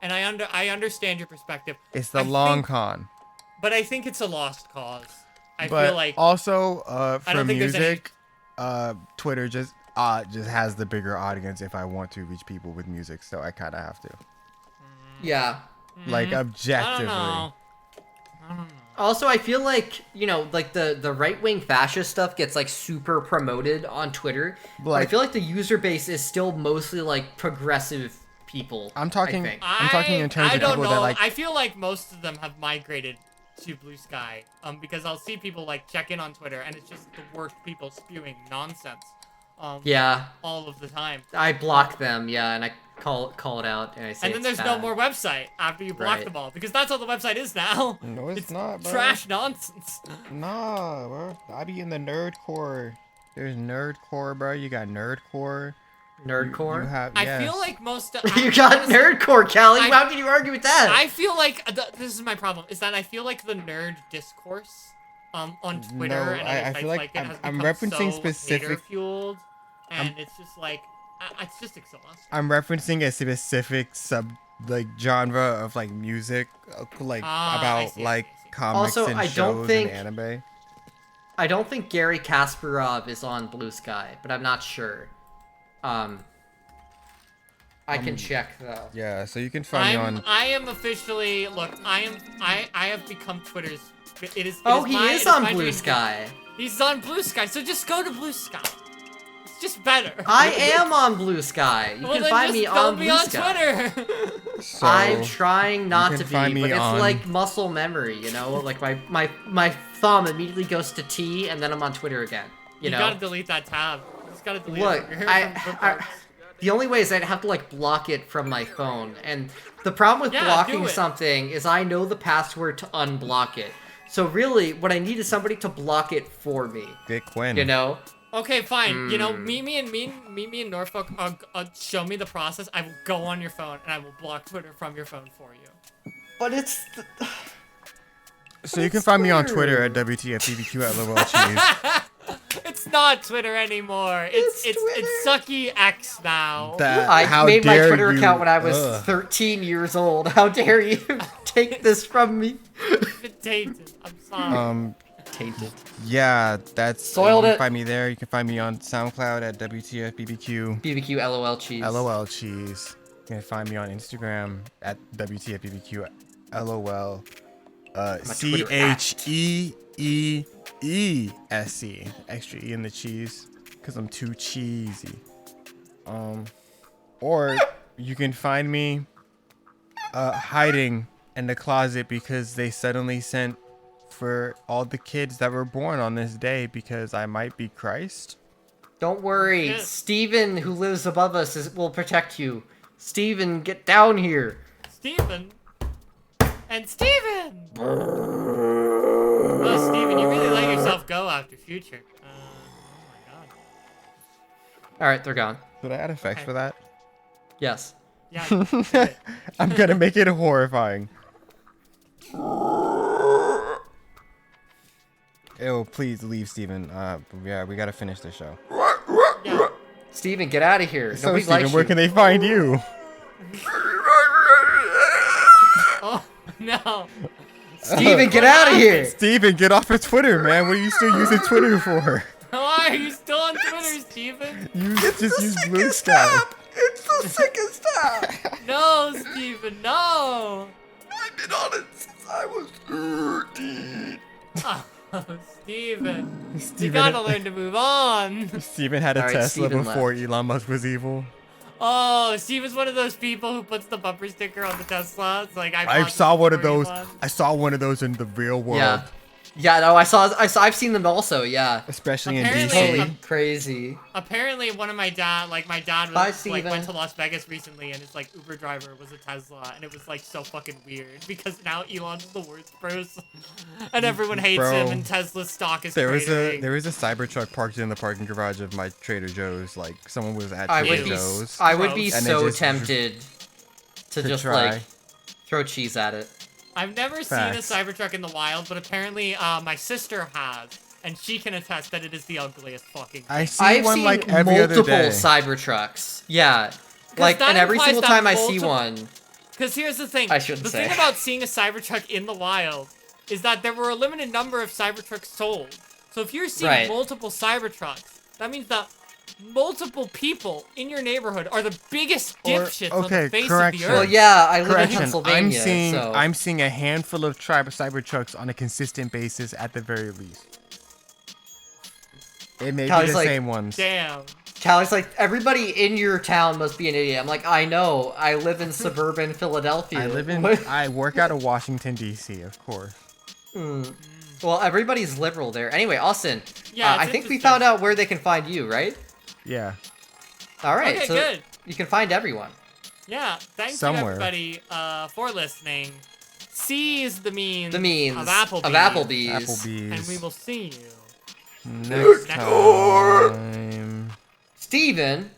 and I understand your perspective.
It's the
I
long
think-
con.
But I think it's a lost cause. I
But
feel like
also
I
for
don't think there's
music, Twitter just has the bigger audience if I want to reach people with music, so I kind of have to.
Yeah.
Like
I don't
objectively.
know.
Also, I feel like, you know, like the right-wing fascist stuff gets like super promoted on Twitter. But I
Like-
feel like the user base is still mostly like progressive people.
I'm talking-
I think.
I'm talking in terms
I
of
don't
people
know.
that, like-
I feel like most of them have migrated to Blue Sky. Because I'll see people like check in on Twitter, and it's just the worst people spewing nonsense.
Yeah.
All of the time.
I block them, yeah, and I call it out, and I say
And then
it's
there's no
bad.
more website after you block
Right.
them all, because that's all the website is now.
No, it's not, bro.
Trash nonsense.
Nah, bro. I be in the nerdcore. There's nerdcore, bro. You got nerdcore.
Nerdcore?
You have,
I
yes.
feel like most.
You got
honestly,
nerdcore, Callie.
I-
How can you argue with that?
I feel like this is my problem. Is that I feel like the nerd discourse, on Twitter,
No,
and
I
other sites
feel like
like it has
I'm
become
referencing
so
specific-
fueled, and it's just like it's just exhausting.
I'm referencing a specific genre of like music, like
I
about
see,
like
I see.
comics
Also,
and
I don't
shows
think-
and anime.
I don't think Gary Kasparov is on Blue Sky, but I'm not sure. I can check though.
Yeah, so you can find me on.
I am officially I have become Twitter's. It is.
Oh,
it
he
my,
is
it
on
my
Blue
dream.
Sky.
He's on Blue Sky, so just go to Blue Sky. It's just better.
I am on Blue Sky. You
well,
can
then
find
just
me
don't
on
be
Blue
on
Sky.
Twitter.
So,
I'm trying not
can
to be,
find me
but it's
on-
like muscle memory, you know? Like my thumb immediately goes to T, and then I'm on Twitter again. You know?
gotta delete that tab. You just gotta delete
Look,
it.
I the only way is I'd have to like block it from my phone, and the problem with
Yeah,
blocking
do it.
something is I know the password to unblock it. So really, what I need is somebody to block it for me.
Get Quinn.
You know?
Okay, fine. You know, meet me in Norfolk. Show me the process. I will go on your phone and I will block Twitter from your phone for you.
But it's
So you can find me on Twitter at WTFBBQ at Level Cheese.
It's not Twitter anymore. It's
Twitter.
Sucky X now.
I
How
made my
dare
Twitter
you-
account when I was
Ugh.
13 years old. How dare you take this from me?
It's dated. I'm sorry.
Tainted.
Yeah, that's
Soiled
you
it.
can find me there. You can find me on SoundCloud at WTFBBQ.
BBQ LOL cheese.
LOL cheese. You can find me on Instagram at WTFBBQ. LOL. CHEEEESE. Extra E in the cheese. Because I'm too cheesy. Or you can find me hiding in the closet because they suddenly sent for all the kids that were born on this day because I might be Christ.
Don't worry,
Yeah.
Steven, who lives above us, will protect you. Steven, get down here.
Steven. And Steven! Oh, Steven, you really let yourself go after Future. Oh my god.
Alright, they're gone.
Did I add effects
Okay.
for that?
Yes.
Yeah, you did it.
I'm gonna make it horrifying. Ew, please leave, Steven. Yeah, we gotta finish the show.
Yeah.
Steven, get out of here.
So,
Nobody
Steven,
likes
where
you.
can they find you?
Oh, no.
Steven, get out of here.
Steven, get off of Twitter, man. What are you still using Twitter for?
Why are you still on Twitter, Steven?
Use Blue Sky.
It's the sickest time.
No, Steven, no.
I've been on it since I was 13.
Oh, Steven. You
Steven,
gotta learn to move on.
Steven had a
Alright,
Tesla
Steven
before
left.
Elon Musk was evil.
Oh, Steven's one of those people who puts the bumper sticker on the Tesla. It's like,
I
bought this
saw one of
before
those.
Elon.
I saw one of those in the real world.
Yeah. Yeah, no, I've seen them also, yeah.
Especially in
Apparently,
DC.
Totally crazy.
Apparently, one of my dad
Bye,
was
Steven.
went to Las Vegas recently, and his Uber driver was a Tesla, and it was so fucking weird because now Elon's the worst person, and everyone hates
Bro,
him, and Tesla's stock is
There was
cratering.
a Cybertruck parked in the parking garage of my Trader Joe's. Like someone was at
I
Trader
would be
Joe's.
I would be
Gross.
And they
so
just
tempted to just
try.
like throw cheese at it.
I've never
Facts.
seen a Cybertruck in the wild, but apparently my sister has, and she can attest that it is the ugliest fucking.
I see
I've
one
seen
like every other
multiple
day.
Cybertrucks. Yeah. Like,
that
and every
implies
single
that
time I see
multiple-
one,
Because here's the thing.
I shouldn't
the
say.
thing about seeing a Cybertruck in the wild is that there were a limited number of Cybertrucks sold. So if you're seeing
Right.
multiple Cybertrucks, that means that multiple people in your neighborhood are the biggest dipshits on
okay,
the face
correction.
of the earth.
well, yeah, I live in
Correction.
Pennsylvania,
I'm seeing a handful of Cybertrucks on a consistent basis at the very least. It may be
Cal's
the
like,
same ones.
Damn.
Callie's like, everybody in your town must be an idiot. I'm like, I know. I live in suburban Philadelphia.
I work out of Washington D.C. Of course.
Well, everybody's liberal there. Anyway, Austin.
Yeah,
I
it's
think we
interesting.
found out where they can find you, right?
Yeah.
All right.
Okay,
so
good.
You can find everyone.
Yeah, thank
Somewhere.
you everybody for listening. C is the means,
The means
of Applebee's.
Applebee's.
And we will see you.
Next
Next
time.
Steven.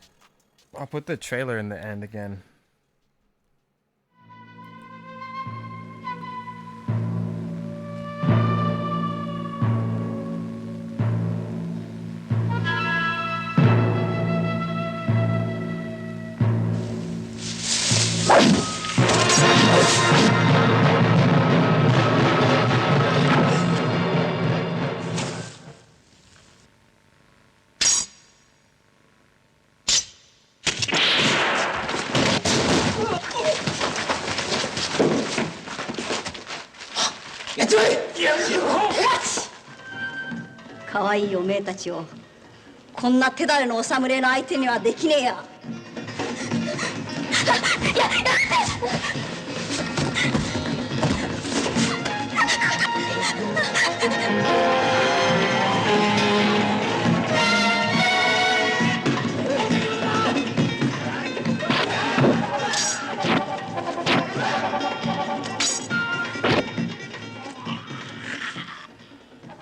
I'll put the trailer in the end again.
Get to it! 可愛いおめえたちをこんな手だれのお侍の相手にはできねえや。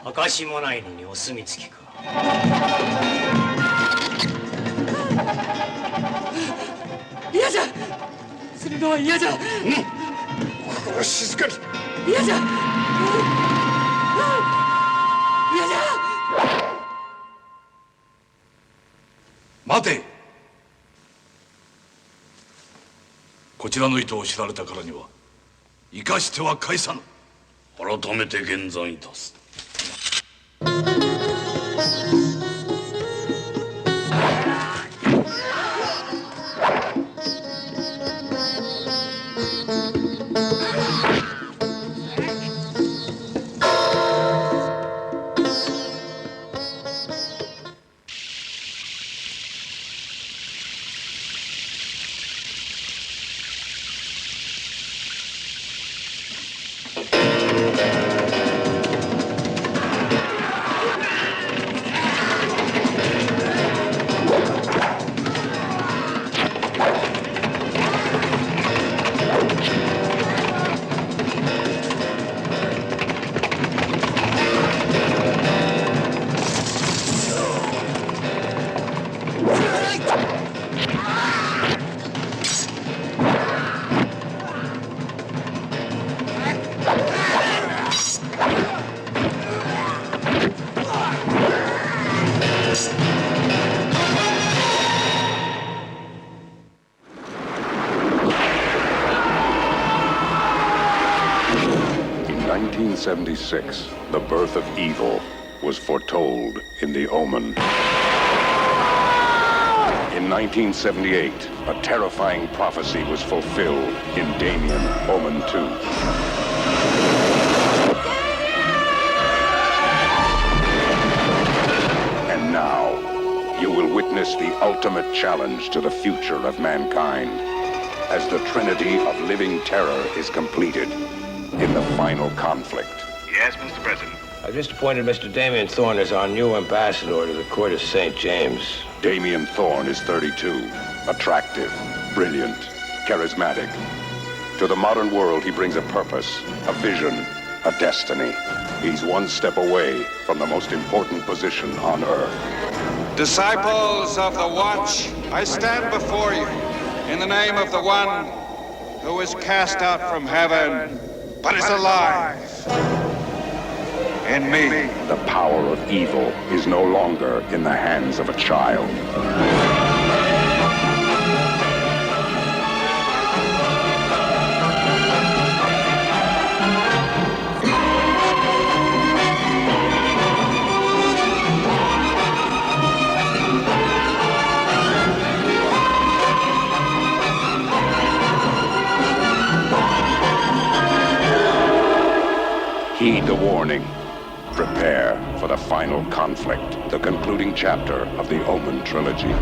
証もないのにお墨付きか。
嫌じゃ。するのは嫌じゃ。
心静かに。
嫌じゃ。嫌じゃ。
待て。こちらの意図を知られたからには生かしては返さぬ。
改めて現在いたす。In 1976, the birth of evil was foretold in the Omen. In 1978, a terrifying prophecy was fulfilled in Damien, Omen 2. And now, you will witness the ultimate challenge to the future of mankind as the trinity of living terror is completed in the final conflict.
Yes, Mr. President.
I've just appointed Mr. Damien Thorne as our new ambassador to the court of St. James.
Damien Thorne is 32, attractive, brilliant, charismatic. To the modern world, he brings a purpose, a vision, a destiny. He's one step away from the most important position on Earth.
Disciples of the Watch, I stand before you in the name of the one who was cast out from heaven, but is alive in me.
The power of evil is no longer in the hands of a child. Heed the warning. Prepare for the final conflict, the concluding chapter of the Omen trilogy.